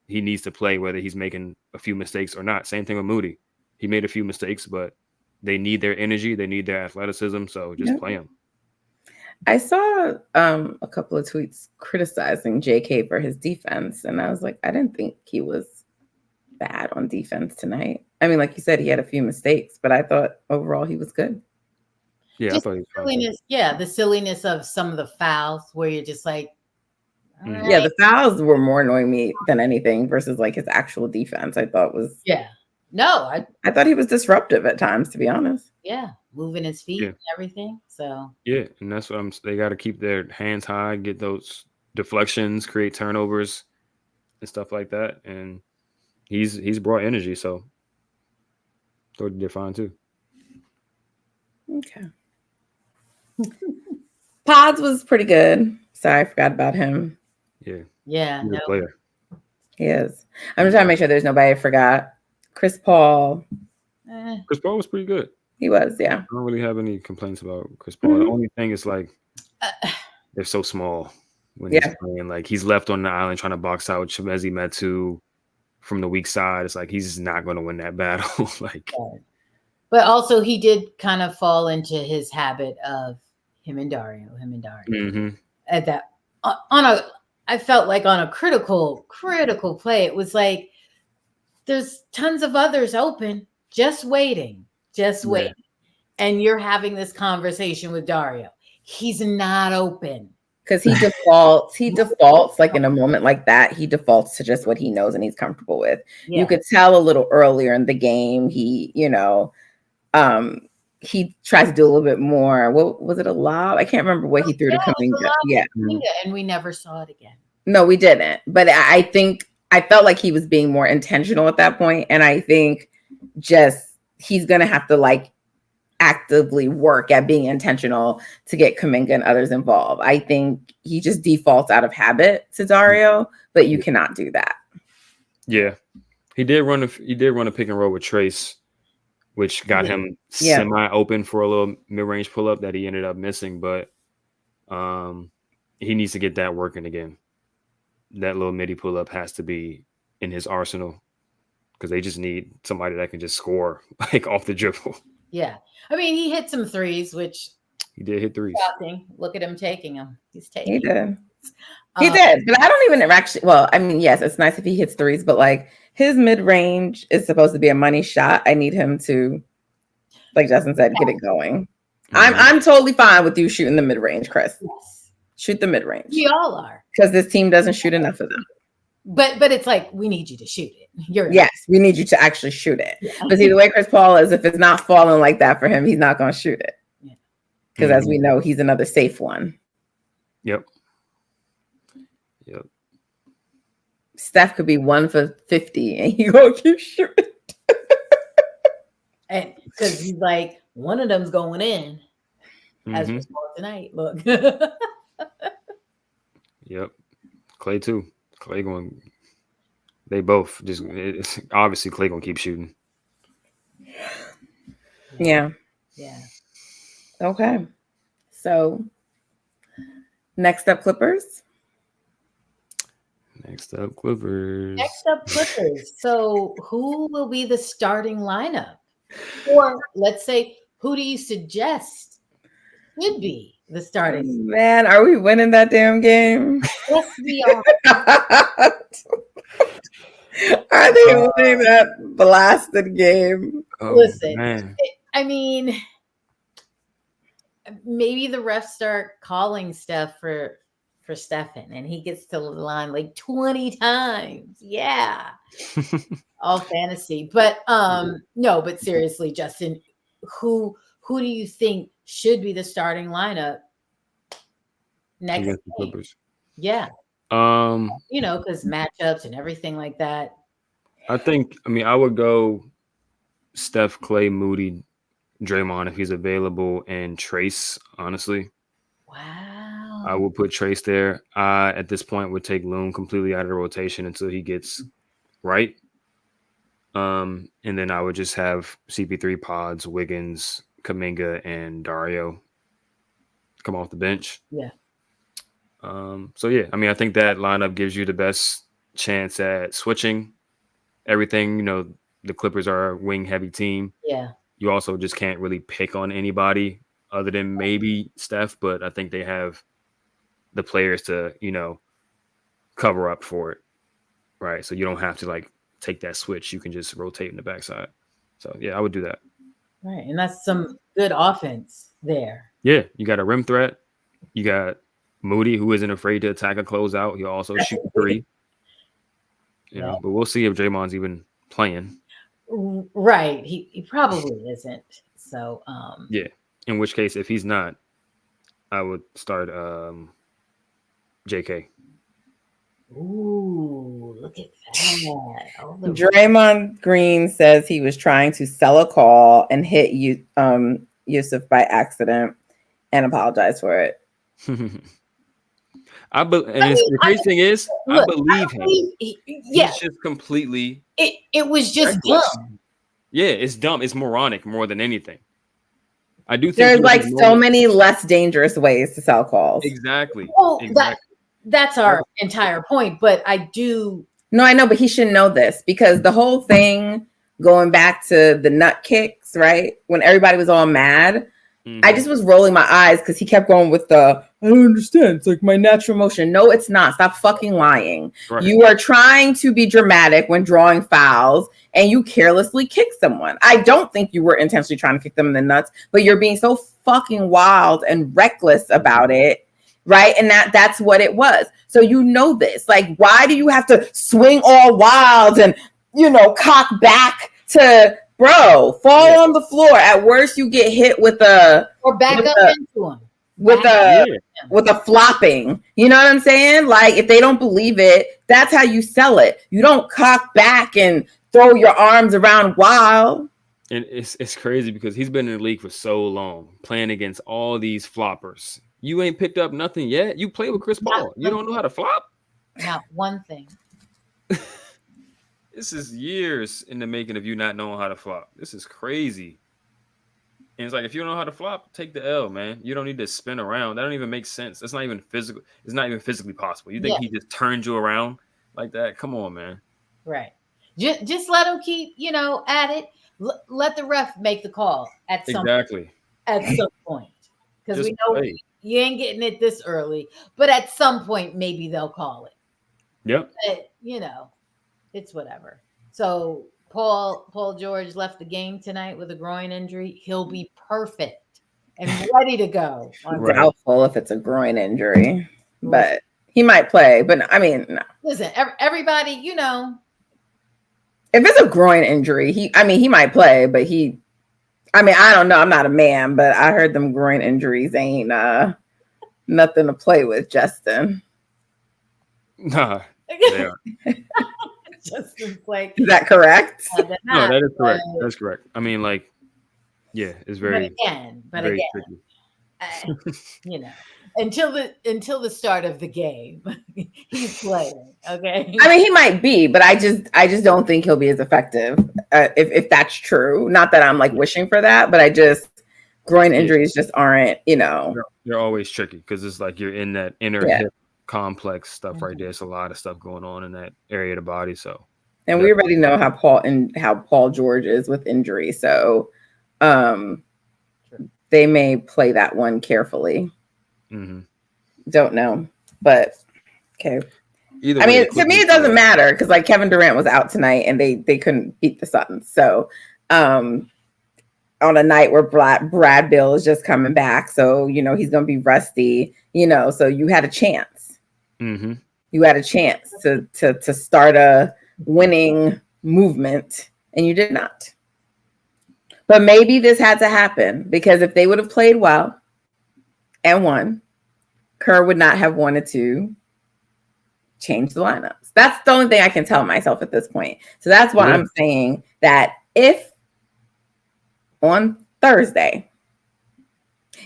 he needs to play whether he's making a few mistakes or not. Same thing with Moody. He made a few mistakes, but they need their energy. They need their athleticism. So just play him. I saw a couple of tweets criticizing JK for his defense. And I was like, I didn't think he was bad on defense tonight. I mean, like you said, he had a few mistakes, but I thought overall he was good. Yeah, just I thought he was silliness. Yeah, the silliness of some of the fouls where you're just like, right. Yeah, the fouls were more annoying me than anything versus like his actual defense. I thought was I thought he was disruptive at times, to be honest. Yeah, moving his feet and everything. So yeah, and that's what they got to keep their hands high, get those deflections, create turnovers and stuff like that. And he's brought energy, so thought he did fine too. Okay. Podz was pretty good. Sorry, I forgot about him. Yeah, he's a player. He is. I'm just trying to make sure there's nobody I forgot. Chris Paul. Chris Paul was pretty good. He was, yeah. I don't really have any complaints about Chris Paul. The only thing is like they're so small when he's playing. Like he's left on the island trying to box out Chimezie Metu from the weak side. It's like he's not going to win that battle. But also he did kind of fall into his habit of him and Dario. Mm-hmm. At that I felt like on a critical play, it was like there's tons of others open, just waiting. And you're having this conversation with Dario. He's not open. Because he defaults like in a moment like that, he defaults to just what he knows and he's comfortable with. Yeah. You could tell a little earlier in the game, he tries to do a little bit more. What was it, a lob? I can't remember what he threw to Kuminga. Yeah. And we never saw it again. No, we didn't. But I think I felt like he was being more intentional at that point. And I think just he's going to have to like actively work at being intentional to get Kuminga and others involved. I think he just defaults out of habit to Dario, but you cannot do that. Yeah. He did run a pick and roll with Trayce, which got him semi open for a little mid-range pull-up that he ended up missing, but he needs to get that working again. That little midi pull-up has to be in his arsenal because they just need somebody that can just score like off the dribble. Yeah. I mean, he hit some threes, which he did hit threes. Shocking. Look at him taking them. He's taking. He did. He did. But I don't even actually. Well, I mean, yes, it's nice if he hits threes, but like his mid-range is supposed to be a money shot. I need him to, like Justin said, get it going. Mm-hmm. I'm totally fine with you shooting the mid-range, Chris. Yes. Shoot the mid-range. We all are. Because this team doesn't shoot enough of them. But it's like, we need you to shoot it. Yes, we need you to actually shoot it. Yeah. But see, the way Chris Paul is, if it's not falling like that for him, he's not going to shoot it. Because as we know, he's another safe one. Yep. Steph could be 1 for 50 and he going to keep shooting. And because he's like, one of them's going in. As we saw tonight. Look. Yep. Klay too. Klay going. They both just obviously Klay gonna keep shooting. Yeah. Yeah. Okay. So next up, Clippers. Next up, Clippers. So who will be the starting lineup? Or let's say, who do you suggest should be the starting? Man, are we winning that damn game? Yes, we are. Are they winning that blasted game? Listen, I mean, maybe the refs start calling Steph for Stephen, and he gets to the line like 20 times. Yeah, all fantasy, but no. But seriously, Justin, who do you think should be the starting lineup next game? Clippers? Yeah. Because matchups and everything like that. I would go Steph, Klay, Moody, Draymond if he's available, and Trayce, honestly. Wow. I would put Trayce there. At this point, would take Loon completely out of the rotation until he gets right. And then I would just have CP3, Podz, Wiggins, Kuminga, and Dario come off the bench. Yeah. I think that lineup gives you the best chance at switching everything. The Clippers are a wing heavy team. Yeah. You also just can't really pick on anybody other than maybe Steph, but I think they have the players to, cover up for it. Right. So you don't have to like take that switch. You can just rotate in the backside. So I would do that. Right. And that's some good offense there. Yeah. You got a rim threat. You got Moody, who isn't afraid to attack a closeout. He'll also shoot three. But we'll see if Draymond's even playing. Right. He probably isn't. So in which case, if he's not, I would start JK. Ooh, look at that. Draymond Green says he was trying to sell a call and hit Jusef by accident and apologize for it. The crazy thing is, I believe him. He's just completely. It was just dumb. Yeah, it's dumb. It's moronic more than anything. I do think there's like so many less dangerous ways to sell calls. Exactly. Well, that's our entire point. But I do. No, I know, but he should know this because the whole thing going back to the nut kicks, right? When everybody was all mad. I just was rolling my eyes because he kept going with I don't understand. It's like my natural motion. No, it's not. Stop fucking lying. Right. You are trying to be dramatic when drawing fouls and you carelessly kick someone. I don't think you were intentionally trying to kick them in the nuts, but you're being so fucking wild and reckless about it right? And that's what it was. So this. Like, why do you have to swing all wild and, cock back to, bro, fall on the floor. At worst, you get hit with a... Or back up into him. With a flopping. You know what I'm saying? Like, if they don't believe it, that's how you sell it. You don't cock back and throw your arms around wild. And it's crazy because he's been in the league for so long, playing against all these floppers. You ain't picked up nothing yet. You play with Chris Paul. You don't know how to flop? Not one thing. This is years in the making of you not knowing how to flop. This is crazy. And it's like, if you don't know how to flop, take the L, man. You don't need to spin around. That don't even make sense. That's not even physical. It's not even physically possible. You think he just turned you around like that? Come on, man. Right. Just let him keep, at it. Let the ref make the call at some point. Because we know you ain't getting it this early. But at some point, maybe they'll call it. Yep. But, it's whatever. So Paul George left the game tonight with a groin injury. He'll be perfect and ready to go. Doubtful if it's a groin injury, but he might play. But I mean, no. Listen, everybody, if it's a groin injury, he might play, but I don't know. I'm not a man, but I heard them groin injuries ain't nothing to play with, Justin. Nah, they are. Justin's like, is that correct? No, that is correct. That's correct. I mean, like, yeah, it's very. But again, until the start of the game, he's playing. Okay. I mean, he might be, but I just don't think he'll be as effective if that's true. Not that I'm like wishing for that, but groin injuries just aren't. They're always tricky because it's like you're in that inner hip complex stuff right there. It's a lot of stuff going on in that area of the body. So, and we already know how Paul George is with injury. So, they may play that one carefully. Mm-hmm. Don't know, but okay. Either I mean, to me, it doesn't matter because like Kevin Durant was out tonight and they couldn't beat the Suns. So, on a night where Brad Bill is just coming back, so he's going to be rusty. So you had a chance. Mm-hmm. You had a chance to start a winning movement, and you did not. But maybe this had to happen because if they would have played well and won, Kerr would not have wanted to change the lineups. That's the only thing I can tell myself at this point. So that's why I'm saying that if on Thursday,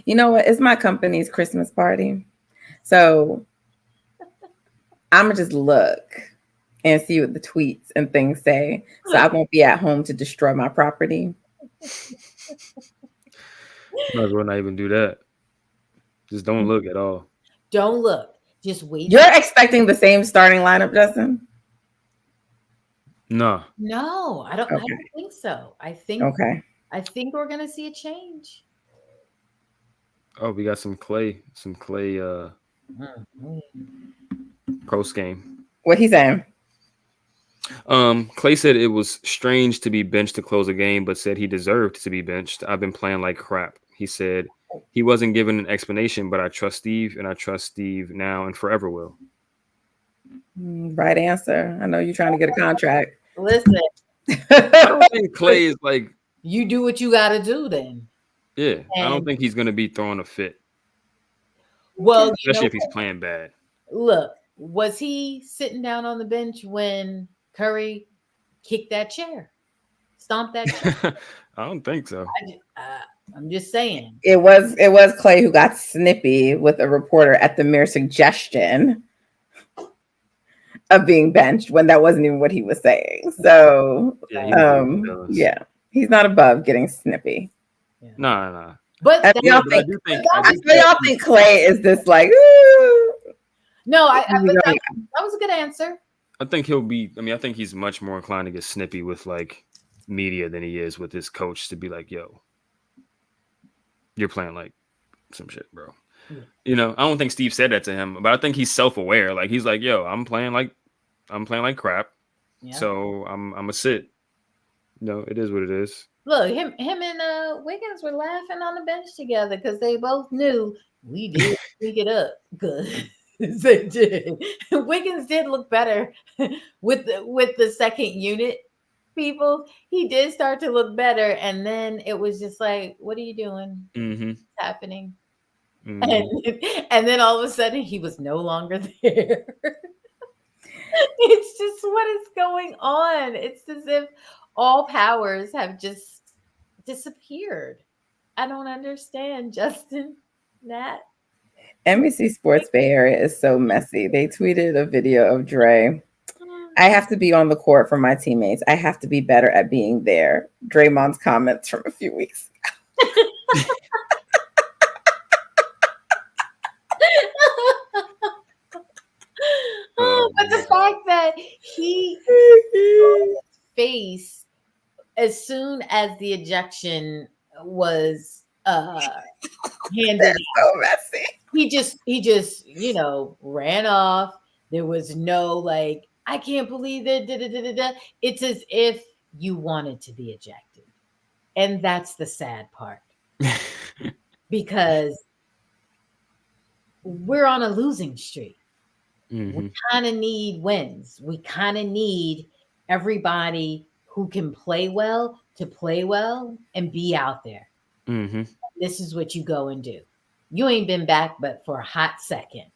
it's my company's Christmas party. So I'm going to just look and see what the tweets and things say. So I won't be at home to destroy my property. Might as well not even do that. Just don't look at all. Don't look. Just wait. You're expecting the same starting lineup, Justin? No, I don't think so. I think we're going to see a change. Oh, we got some Klay post game. What he saying? Klay said it was strange to be benched to close a game, but said he deserved to be benched. I've been playing like crap. He said he wasn't given an explanation, but I trust Steve, and I trust Steve now and forever will. Right answer. I know you're trying to get a contract. Listen, I don't think Klay is like. You do what you got to do then. Yeah, I don't think he's going to be throwing a fit. Well, especially if he's playing bad. Look, was he sitting down on the bench when Curry kicked that chair, stomped that chair? I don't think so. I'm just saying. It was Klay who got snippy with a reporter at the mere suggestion of being benched when that wasn't even what he was saying. So, he's not above getting snippy. Yeah. Nah. But I still think Klay is this like, ooh. No, that was a good answer. I think he'll be. I mean, I think he's much more inclined to get snippy with like media than he is with his coach to be like, "Yo, you're playing like some shit, bro." Yeah. I don't think Steve said that to him, but I think he's self-aware. Like he's like, "Yo, I'm playing like crap, so I'm a sit." It is what it is. Look, him and Wiggins were laughing on the bench together because they both knew we did pick it up good. They did. Wiggins did look better with the second unit people. He did start to look better, and then it was just like, what are you doing? Mm-hmm. What's happening? Mm-hmm. And then all of a sudden he was no longer there. It's just what is going on. It's as if all powers have just disappeared. I don't understand, Justin, Nat. NBC Sports Bay Area is so messy. They tweeted a video of Dre. I have to be on the court for my teammates. I have to be better at being there. Draymond's comments from a few weeks ago. But the fact that he face as soon as the ejection was handed so messy. He just ran off. There was no like, I can't believe it. It's as if you wanted to be ejected. And that's the sad part. Because we're on a losing streak. Mm-hmm. We kind of need wins. We kind of need everybody who can play well to play well and be out there. Mm-hmm. This is what you go and do. You ain't been back but for a hot second.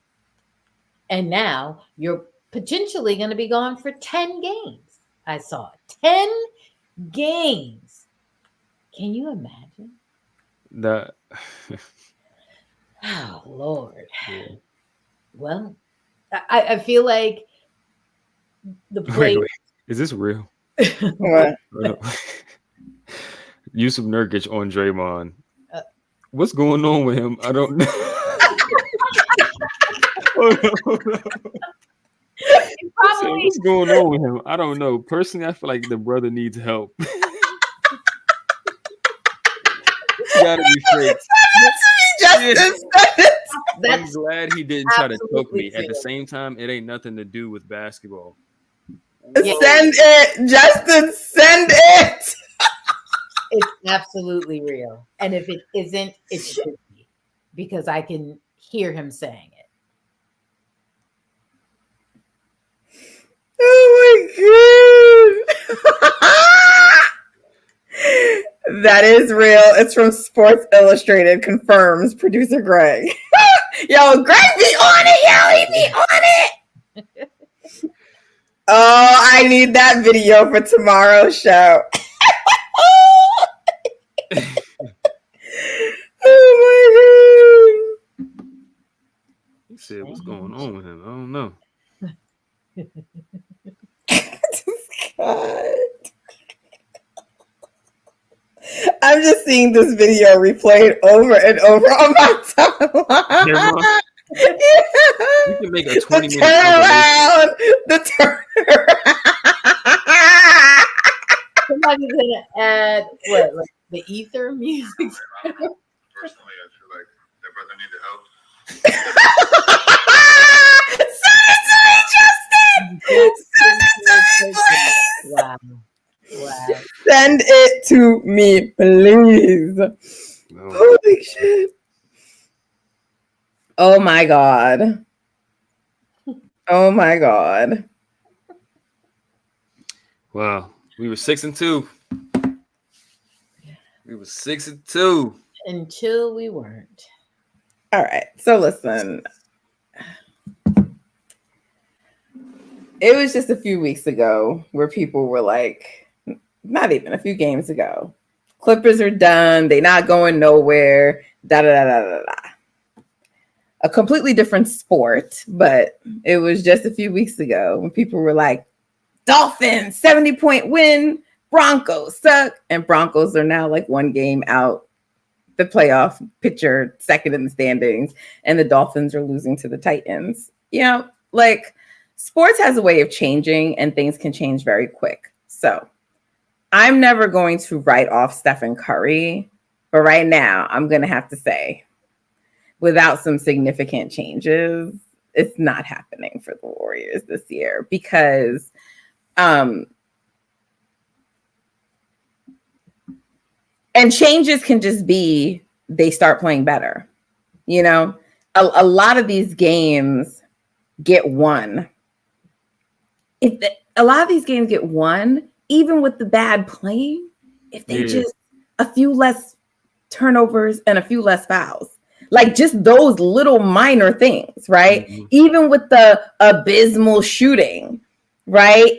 And now you're potentially going to be gone for 10 games. I saw 10 games. Can you imagine? Oh, Lord. Yeah. Well, I feel like the play. Wait. Is this real? What? Jusef Nurkic on Draymond. What's going on with him? I don't know. What's going on with him? I don't know. Personally, I feel like the brother needs help. Gotta be fake. I'm glad he didn't try to choke me. At the same time, it ain't nothing to do with basketball. Yeah. Send it, Justin. Send it. It's absolutely real. And if it isn't, it should be. Because I can hear him saying it. Oh my God. That is real. It's from Sports Illustrated. Confirms producer Greg. Yo, Greg be on it. Yo, he be on it. Oh, I need that video for tomorrow's show. Oh my God. He said, what's going on with him? I don't know. God. I'm just seeing this video replayed over and over on my timeline. You can make a 20-minute turnaround. The turnaround. Somebody's gonna add what, like the ether music? Personally, I feel like that brother needed help. Send it to me, please. No. Holy shit. Oh my God. Oh my God. Wow. We were 6-2. We were 6-2. Until we weren't. All right. So listen. It was just a few weeks ago where people were like, not even a few games ago, Clippers are done. They're not going nowhere. Da da da da da da. A completely different sport, but it was just a few weeks ago when people were like, Dolphins, 70-point win. Broncos suck. And Broncos are now like one game out the playoff picture, second in the standings. And the Dolphins are losing to the Titans. You know, like sports has a way of changing and things can change very quick. So I'm never going to write off Stephen Curry. But right now, I'm going to have to say, without some significant changes, it's not happening for the Warriors this year And changes can just be they start playing better. You know, a lot of these games get won. A lot of these games get won, even with the bad playing, if they just a few less turnovers and a few less fouls. Like just those little minor things, right? Mm-hmm. Even with the abysmal shooting, right?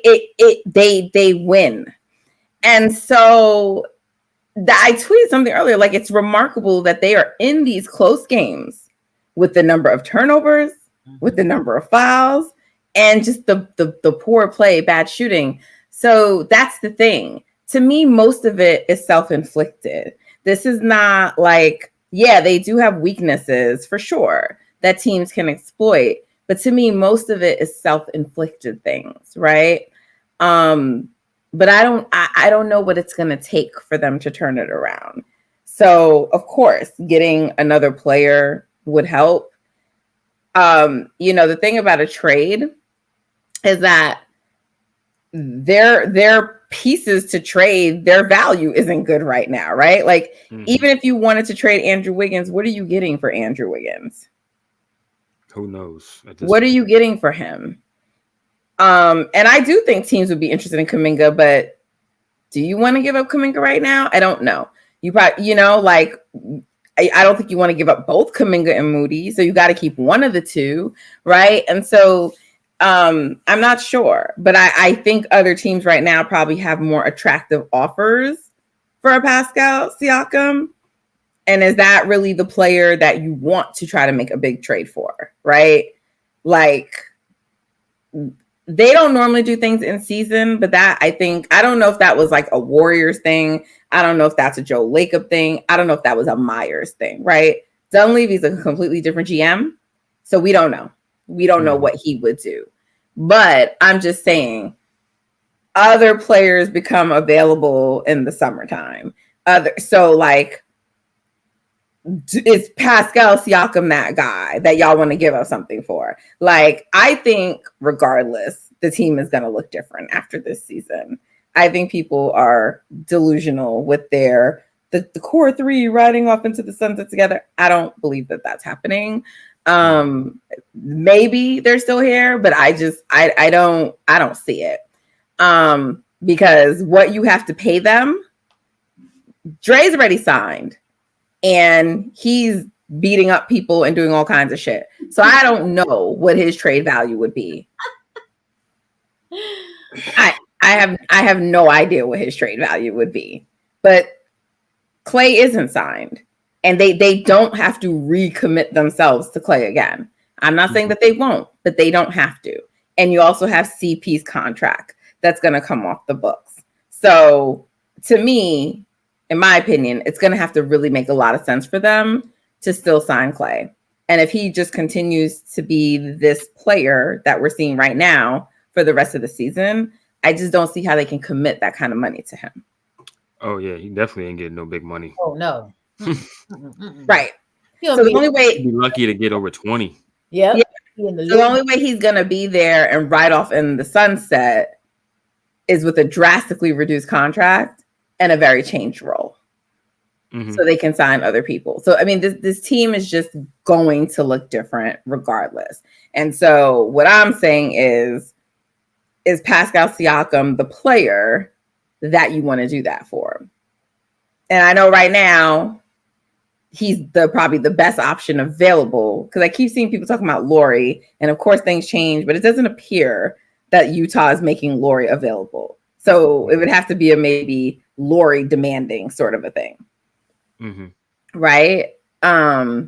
They win. And so I tweeted something earlier, like it's remarkable that they are in these close games with the number of turnovers, with the number of fouls, and just the poor play, bad shooting. So that's the thing. To me, most of it is self-inflicted. This is not like, yeah, they do have weaknesses for sure that teams can exploit. But to me, most of it is self-inflicted things, right? But I don't know what it's going to take for them to turn it around. So, of course, getting another player would help. The thing about a trade is that their pieces to trade, their value isn't good right now, right? Like, even if you wanted to trade Andrew Wiggins, what are you getting for Andrew Wiggins? Who knows? What are you getting for him? And I do think teams would be interested in Kuminga, but do you want to give up Kuminga right now? I don't know. You probably, I don't think you want to give up both Kuminga and Moody. So you got to keep one of the two, right? And so I'm not sure, but I think other teams right now probably have more attractive offers for a Pascal Siakam. And is that really the player that you want to try to make a big trade for, right? Like, they don't normally do things in season, but I don't know if that was like a Warriors thing. I don't know if that's a Joe Lacob thing. I don't know if that was a Myers thing, right? Dunleavy's a completely different GM. So we don't know. We don't know what he would do. But I'm just saying, other players become available in the summertime. So like, is Pascal Siakam that guy that y'all want to give up something for? Like, I think regardless, the team is going to look different after this season. I think people are delusional with the core three riding off into the sunset together. I don't believe that that's happening. Maybe they're still here, but I don't see it. Because what you have to pay them, Dre's already signed. And he's beating up people and doing all kinds of shit. So I don't know what his trade value would be. I have no idea what his trade value would be. But Klay isn't signed. And they don't have to recommit themselves to Klay again. I'm not saying that they won't, but they don't have to. And you also have CP's contract that's going to come off the books. So to me, in my opinion, it's going to have to really make a lot of sense for them to still sign Klay. And if he just continues to be this player that we're seeing right now for the rest of the season, I just don't see how they can commit that kind of money to him. Oh, yeah. He definitely ain't getting no big money. Oh, no. Right. So the only way... He'd be lucky to get over 20. Yep. Yeah. The only way he's going to be there and ride off in the sunset is with a drastically reduced contract and a very changed role. So they can sign other people. So, I mean, this team is just going to look different regardless. And so what I'm saying is Pascal Siakam the player that you want to do that for? And I know right now he's probably the best option available, because I keep seeing people talking about Lauri, and of course things change, but it doesn't appear that Utah is making Lauri available. So it would have to be a maybe Lauri demanding sort of a thing. Right? How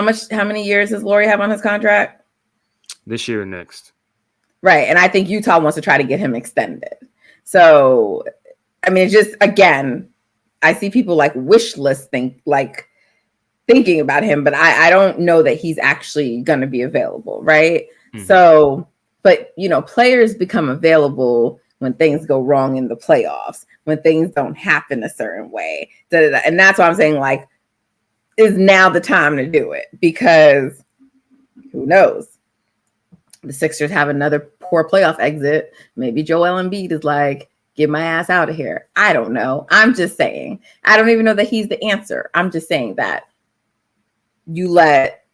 many years does Lauri have on his contract? This year and next. Right. And I think Utah wants to try to get him extended. So, I mean, just, again, I see people like wish list thinking about him, but I don't know that he's actually going to be available. Right. So, but, players become available when things go wrong in the playoffs, when things don't happen a certain way. And that's why I'm saying, like, is now the time to do it, because who knows? The Sixers have another poor playoff exit. Maybe Joel Embiid is like, get my ass out of here. I don't know. I'm just saying. I don't even know that he's the answer. I'm just saying that you let,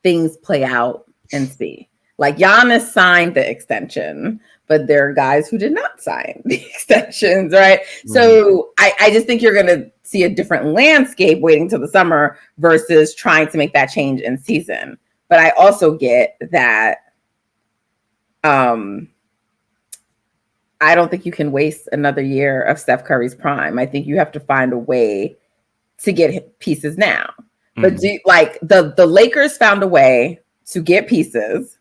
things play out and see. Like Giannis signed the extension, but there are guys who did not sign the extensions, right? Mm-hmm. So I just think you're going to see a different landscape waiting till the summer versus trying to make that change in season. But I also get that I don't think you can waste another year of Steph Curry's prime. I think you have to find a way to get pieces now. Mm-hmm. But the Lakers found a way to get pieces.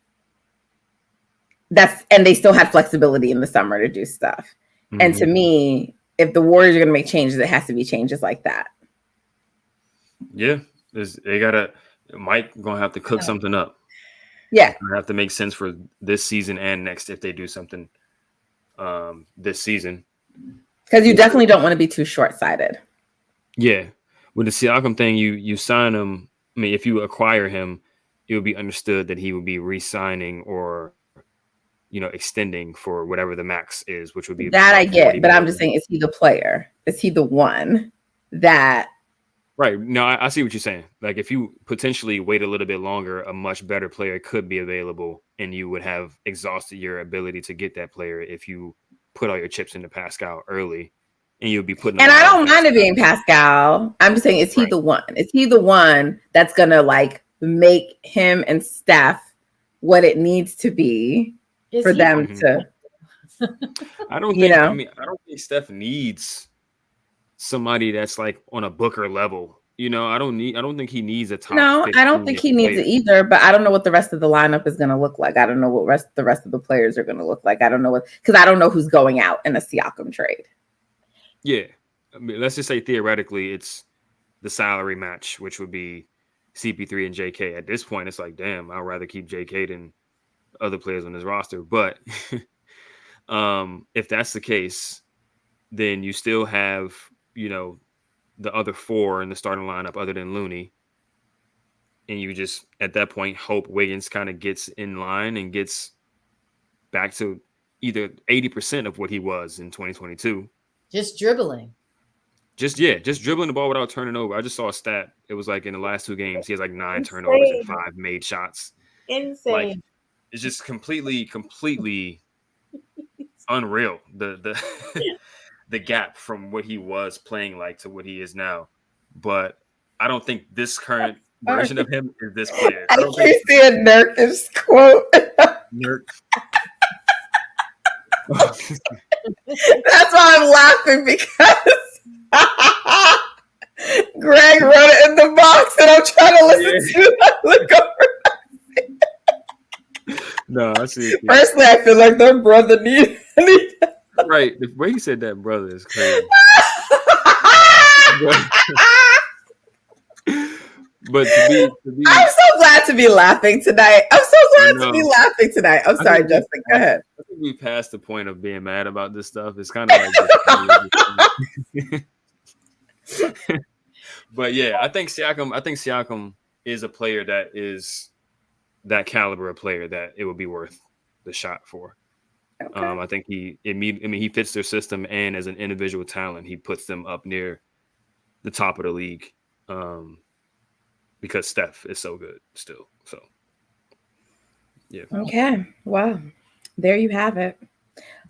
And they still had flexibility in the summer to do stuff. Mm-hmm. And to me, if the Warriors are going to make changes, it has to be changes like that. Yeah, Mike gonna have to cook something up. Yeah, it's gonna have to make sense for this season and next if they do something this season. Because you definitely don't want to be too short-sighted. Yeah, with the Siakam thing, you sign him. I mean, if you acquire him, it would be understood that he would be re-signing or extending for whatever the max is, which would be that I get. But I'm just saying, is he the player? Is he the one that? Right. No, I see what you're saying. Like if you potentially wait a little bit longer, a much better player could be available and you would have exhausted your ability to get that player if you put all your chips into Pascal early and you'll be putting. And I don't mind it being Pascal. I'm just saying, is he the one? Is he the one that's going to make him and Steph what it needs to be for them to? I don't think, I don't think Steph needs somebody that's on a Booker level. I don't think he needs a top. No, I don't think he needs it either, but I don't know what the rest of the lineup is going to look like. I don't know what the rest of the players are going to look like. I don't know because I don't know who's going out in a Siakam trade. Yeah. I mean, let's just say theoretically it's the salary match, which would be CP3 and JK. At this point, it's damn, I'd rather keep JK than other players on his roster. But if that's the case, then you still have, the other four in the starting lineup other than Looney. And you just, at that point, hope Wiggins kind of gets in line and gets back to either 80% of what he was in 2022. Just dribbling. Just dribbling the ball without turning over. I just saw a stat. It was in the last 2 games, he has 9 turnovers and 5 made shots. Insane. It's just completely unreal. The gap from what he was playing to what he is now. But I don't think this current version of him is this player. I keep seeing Nurkic's quote. Nurk. That's why I'm laughing because Greg wrote it in the box and I'm trying to listen to it. Look over. No, I see. Personally, I feel like their brother needs. Right, the way he said that brother is crazy. But to be, I'm so glad to be laughing tonight. I'm so glad to be laughing tonight. I'm sorry, Justin. Go ahead. I think we passed the point of being mad about this stuff. It's kind of but yeah, I think Siakam is a player that is that caliber of player that it would be worth the shot for. Okay. I think he fits their system, and as an individual talent, he puts them up near the top of the league. Because Steph is so good still. So, yeah. Okay. Well, there you have it.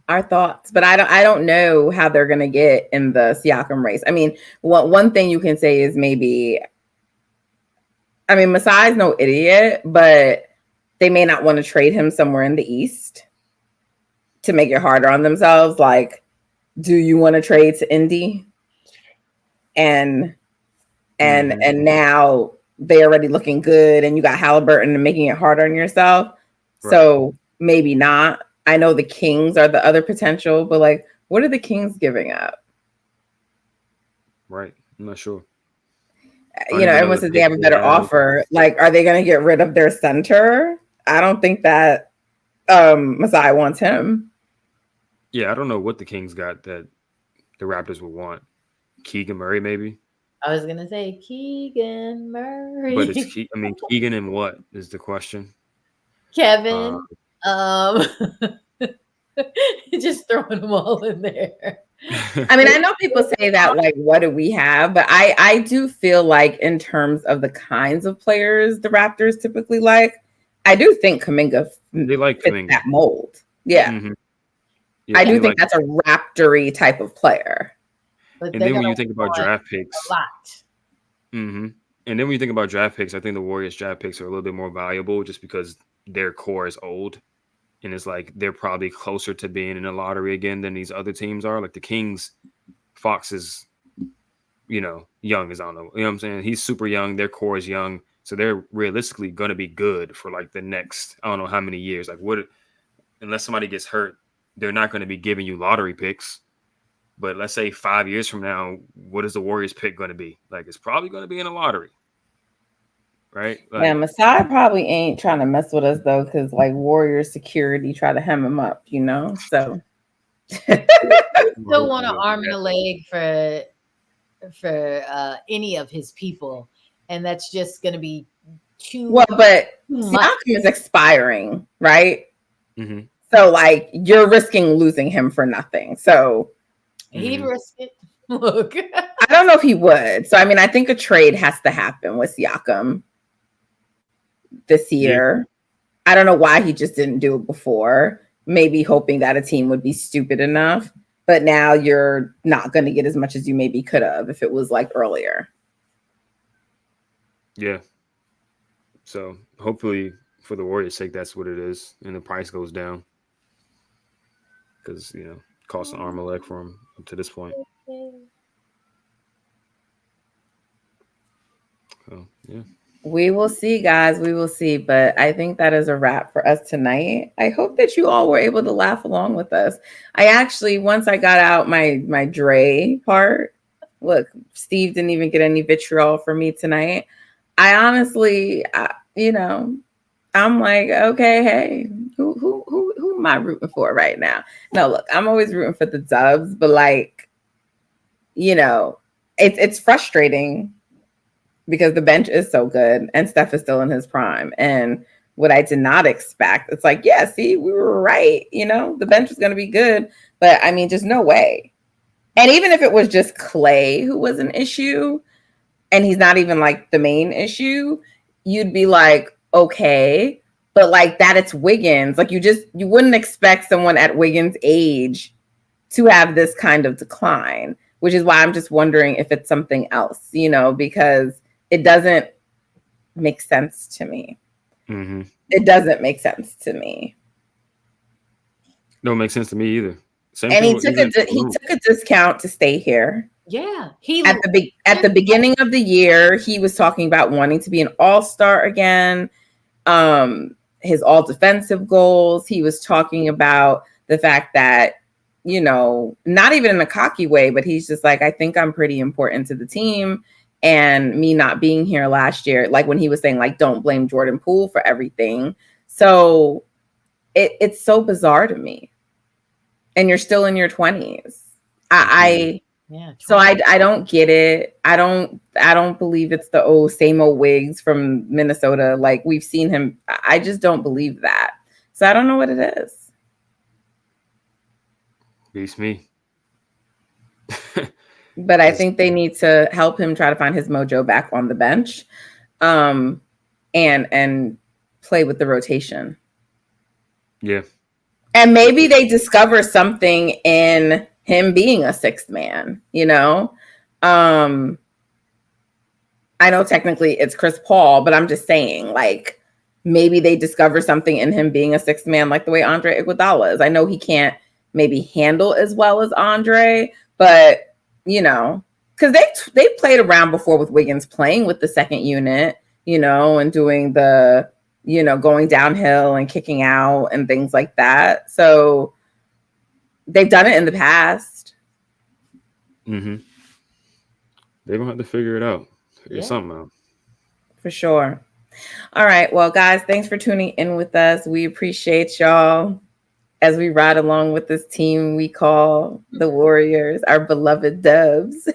Our thoughts. But I don't know how they're going to get in the Siakam race. I mean, one thing you can say is Masai's no idiot, but they may not want to trade him somewhere in the East to make it harder on themselves. Do you want to trade to Indy? And now they're already looking good and you got Halliburton and making it harder on yourself. Right. So maybe not. I know the Kings are the other potential, but what are the Kings giving up? Right. I'm not sure. Everyone says they have a better offer. Are they going to get rid of their center? I don't think that Masai wants him. Yeah, I don't know what the Kings got that the Raptors would want. Keegan Murray, maybe? I was gonna say Keegan Murray, but it's Keegan and what is the question? Kevin. Just throwing them all in there. I mean, I know people say that, like, what do we have? But I do feel like in terms of the kinds of players the Raptors typically like, I do think Kuminga fits that mold. Yeah. Mm-hmm. Yeah, I do think that's a Raptor-y type of player. But and then when you think about draft picks, a lot. Mm-hmm. And then when you think about draft picks, I think the Warriors draft picks are a little bit more valuable just because their core is old. And it's like they're probably closer to being in the lottery again than these other teams are. Like the Kings, Fox is, young as I don't know. You know what I'm saying? He's super young. Their core is young. So they're realistically going to be good for like the next, I don't know how many years. Like unless somebody gets hurt, they're not going to be giving you lottery picks. But let's say 5 years from now, what is the Warriors pick going to be? Like it's probably going to be in a lottery. Right? Like, yeah, Masai probably ain't trying to mess with us though, because like Warriors security try to hem him up, So still want an arm and a leg for any of his people, and that's just going to be too. Well, but Siakam is expiring, right? Mm-hmm. So like you're risking losing him for nothing. So he'd risk it. Look, I don't know if he would. So I mean, I think a trade has to happen with Siakam this year. Yeah. I don't know why he just didn't do it before. Maybe hoping that a team would be stupid enough. But now you're not going to get as much as you maybe could have if it was like earlier. Yeah. So hopefully for the Warriors' sake, that's what it is. And the price goes down. Because, cost an arm and leg for him up to this point. So, yeah. We will see, guys. We will see. But I think that is a wrap for us tonight. I hope that you all were able to laugh along with us. I actually, once I got out my Dre part, look, Steve didn't even get any vitriol for me tonight. I honestly, I'm like, okay, hey, who am I rooting for right now? No, look, I'm always rooting for the Dubs, but like, it's frustrating because the bench is so good and Steph is still in his prime. And what I did not expect, it's like, yeah, see, we were right. The bench was going to be good, but I mean, just no way. And even if it was just Klay who was an issue and he's not even like the main issue, you'd be like, okay, but like that it's Wiggins. Like you wouldn't expect someone at Wiggins' age to have this kind of decline, which is why I'm just wondering if it's something else, because it doesn't make sense to me. Mm-hmm. It doesn't make sense to me. Don't make sense to me either. And he took a discount to stay here. Yeah, at the beginning of the year, he was talking about wanting to be an all-star again. His all defensive goals. He was talking about the fact that, not even in a cocky way, but he's just like, I think I'm pretty important to the team. And me not being here last year, like when he was saying, like, don't blame Jordan Poole for everything. So it's so bizarre to me. And you're still in your 20s. So I don't get it. I don't believe it's the same old Wiggs from Minnesota. Like we've seen him. I just don't believe that. So I don't know what it is. Beats me. But I think they need to help him try to find his mojo back on the bench, and play with the rotation. Yeah. And maybe they discover something in him being a sixth man, I know technically it's Chris Paul, but I'm just saying, like, maybe they discover something in him being a sixth man, like the way Andre Iguodala is. I know he can't maybe handle as well as Andre, but because they played around before with Wiggins playing with the second unit, and doing the, going downhill and kicking out and things like that. So they've done it in the past. Mm-hmm. They're going to have to figure it out. Figure something out. For sure. All right. Well, guys, thanks for tuning in with us. We appreciate y'all. as we ride along with this team we call the Warriors, our beloved Dubs.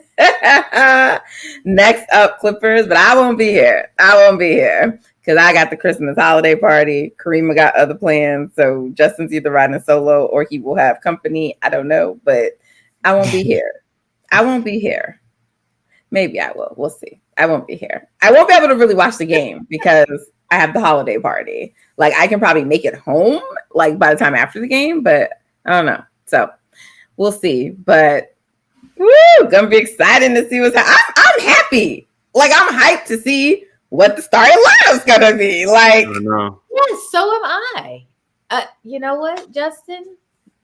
Next up, Clippers, but I won't be here. Because I got the Christmas holiday party. Kariemah got other plans. So Justin's either riding solo or he will have company. I don't know, but I won't be here. Maybe I will. We'll see. I won't be here. I won't be able to really watch the game because I have the holiday party. Like, I can probably make it home, like, by the time after the game, but I don't know. So we'll see. But gonna be exciting to see what's happening. I'm happy. Like, I'm hyped to see what the starting lineup's gonna be. Like, yes, so am I. You know what, Justin?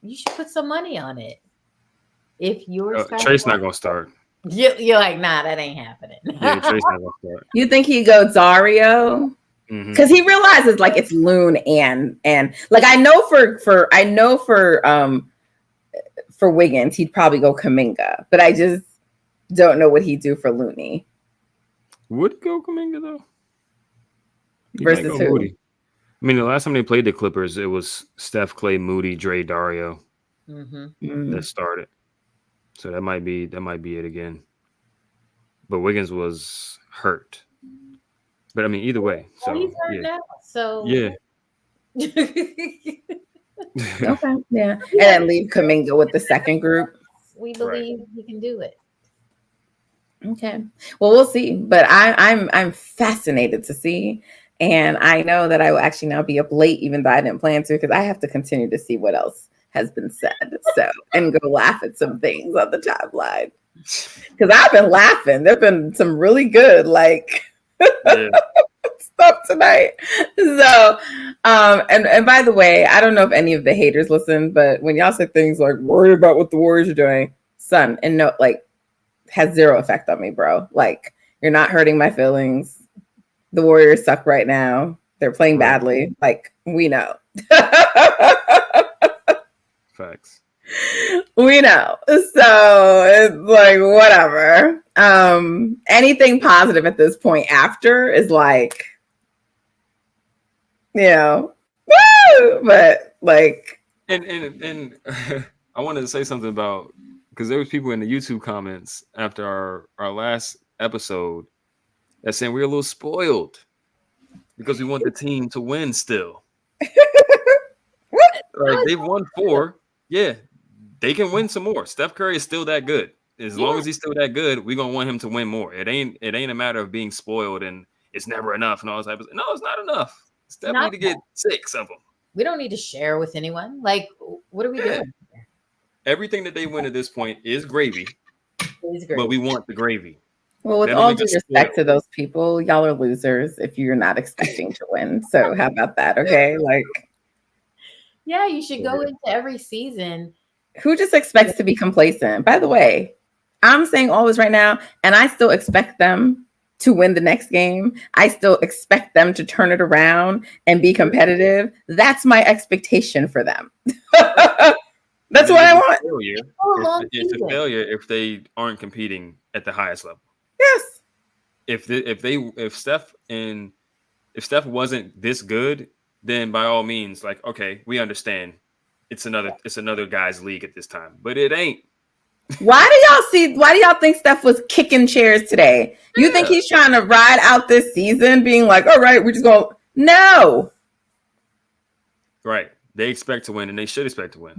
You should put some money on it. If you're Trayce not gonna start. You're like, nah, that ain't happening. Yeah, Trayce not gonna start. You think he go Dario? Because he realizes like it's Loon and like I know for Wiggins he'd probably go Kuminga, but I just don't know what he'd do for Looney. Would he go Kuminga though? Versus who? Moody. I mean, the last time they played the Clippers, it was Steph, Klay, Moody, Dre, Dario that started. So that might be it again. But Wiggins was hurt. But I mean, either way. So he's hurt now. So yeah. Okay. Yeah. And then leave Kuminga with the second group. We believe he can do it. Okay. Well, we'll see. But I'm fascinated to see. And I know that I will actually now be up late, even though I didn't plan to, because I have to continue to see what else has been said. So, and go laugh at some things on the timeline. Because I've been laughing. There've been some really good, like, stuff tonight. So, and by the way, I don't know if any of the haters listen, but when y'all say things like worry about what the Warriors are doing, son, and no, like, has zero effect on me, bro. Like, you're not hurting my feelings. The Warriors suck right now. They're playing badly. Like, we know. Facts. We know. So it's like whatever. Anything positive at this point after is like, you know, woo! But like, and I wanted to say something about, because there was people in the YouTube comments after our last episode that saying we're a little spoiled because we want the team to win still. Like, they've won 4. Yeah, they can win some more. Steph Curry is still that good. As long as he's still that good, we're gonna want him to win more. It ain't a matter of being spoiled and it's never enough and all this type of. No, it's not enough. Steph need to get 6 of them. We don't need to share with anyone. Like, what are we doing? Everything that they win at this point is gravy. But we want the gravy. Well, with all due respect to those people, y'all are losers if you're not expecting to win. So how about that? Okay, like. Yeah, you should go into every season. Who just expects to be complacent? By the way, I'm saying all this right now, and I still expect them to win the next game. I still expect them to turn it around and be competitive. That's my expectation for them. That's what I want. It's a failure if they aren't competing at the highest level. Yes. If Steph wasn't this good, then by all means, like, okay, we understand it's another guy's league at this time, but it ain't. Why do y'all think Steph was kicking chairs today? You think he's trying to ride out this season being like, all right, we're just going, no. Right. They expect to win and they should expect to win.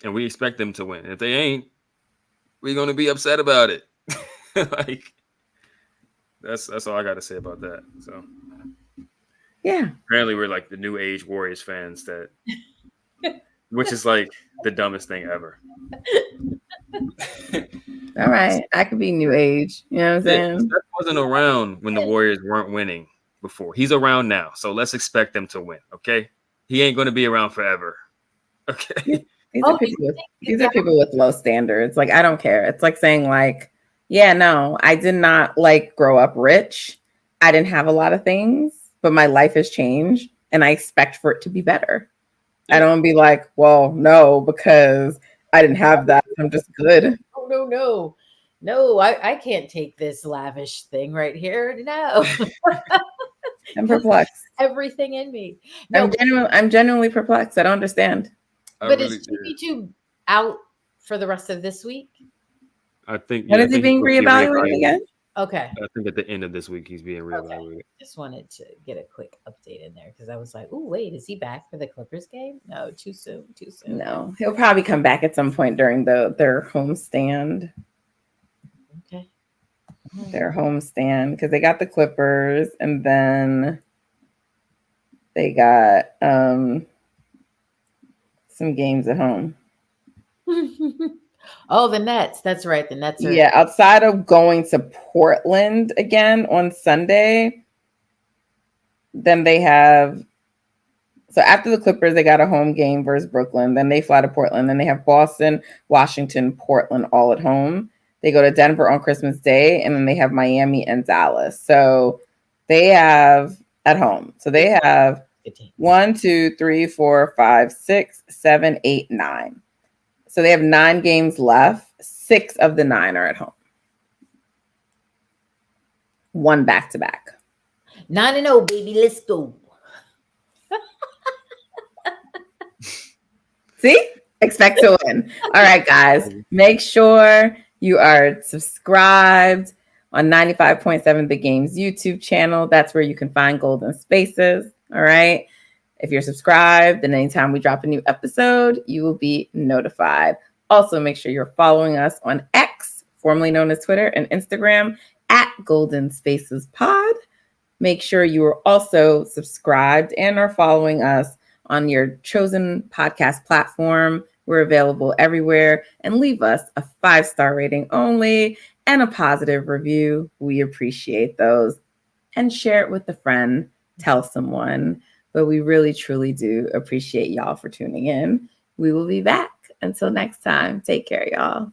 And we expect them to win. If they ain't, we're going to be upset about it. Like, that's all I got to say about that. So. Yeah. Apparently, we're like the new age Warriors fans which is like the dumbest thing ever. All right. I could be new age. You know what I'm saying? Steph wasn't around when the Warriors weren't winning before. He's around now. So let's expect them to win. Okay. He ain't going to be around forever. Okay. These are people with low standards. Like, I don't care. It's like saying like, yeah, no, I did not like grow up rich. I didn't have a lot of things. But my life has changed and I expect for it to be better. I don't be like, well, no, because I didn't have that. I'm just good. Oh, no, I can't take this lavish thing right here. No. I'm perplexed. Everything in me. No. I'm genuinely perplexed. I don't understand. But is CP2 out for the rest of this week? I think. When is he being reevaluated again? Okay. I think at the end of this week he's being reevaluated. Okay. Just wanted to get a quick update in there because I was like, "Oh, wait, is he back for the Clippers game?" No, too soon. Too soon. No, he'll probably come back at some point during their homestand. Okay. Their homestand because they got the Clippers and then they got some games at home. Oh, the Nets. That's right. The Nets are outside of going to Portland again on Sunday. Then they have after the Clippers, they got a home game versus Brooklyn. Then they fly to Portland. Then they have Boston, Washington, Portland all at home. They go to Denver on Christmas Day, and then they have Miami and Dallas. So they have at home. So they have 1, 2, 3, 4, 5, 6, 7, 8, 9. So they have 9 games left. 6 of the 9 are at home. 1 back-to-back. 9-0, baby. Let's go. See? Expect to win. All right, guys. Make sure you are subscribed on 95.7 The Game's YouTube channel. That's where you can find Golden Spaces. All right. If you're subscribed, then anytime we drop a new episode, you will be notified. Also, make sure you're following us on X, formerly known as Twitter, and Instagram at Golden Spaces Pod. Make sure you are also subscribed and are following us on your chosen podcast platform. We're available everywhere, and leave us a 5-star rating only and a positive review. We appreciate those. And share it with a friend. Tell someone. But we really, truly do appreciate y'all for tuning in. We will be back. Until next time, take care, y'all.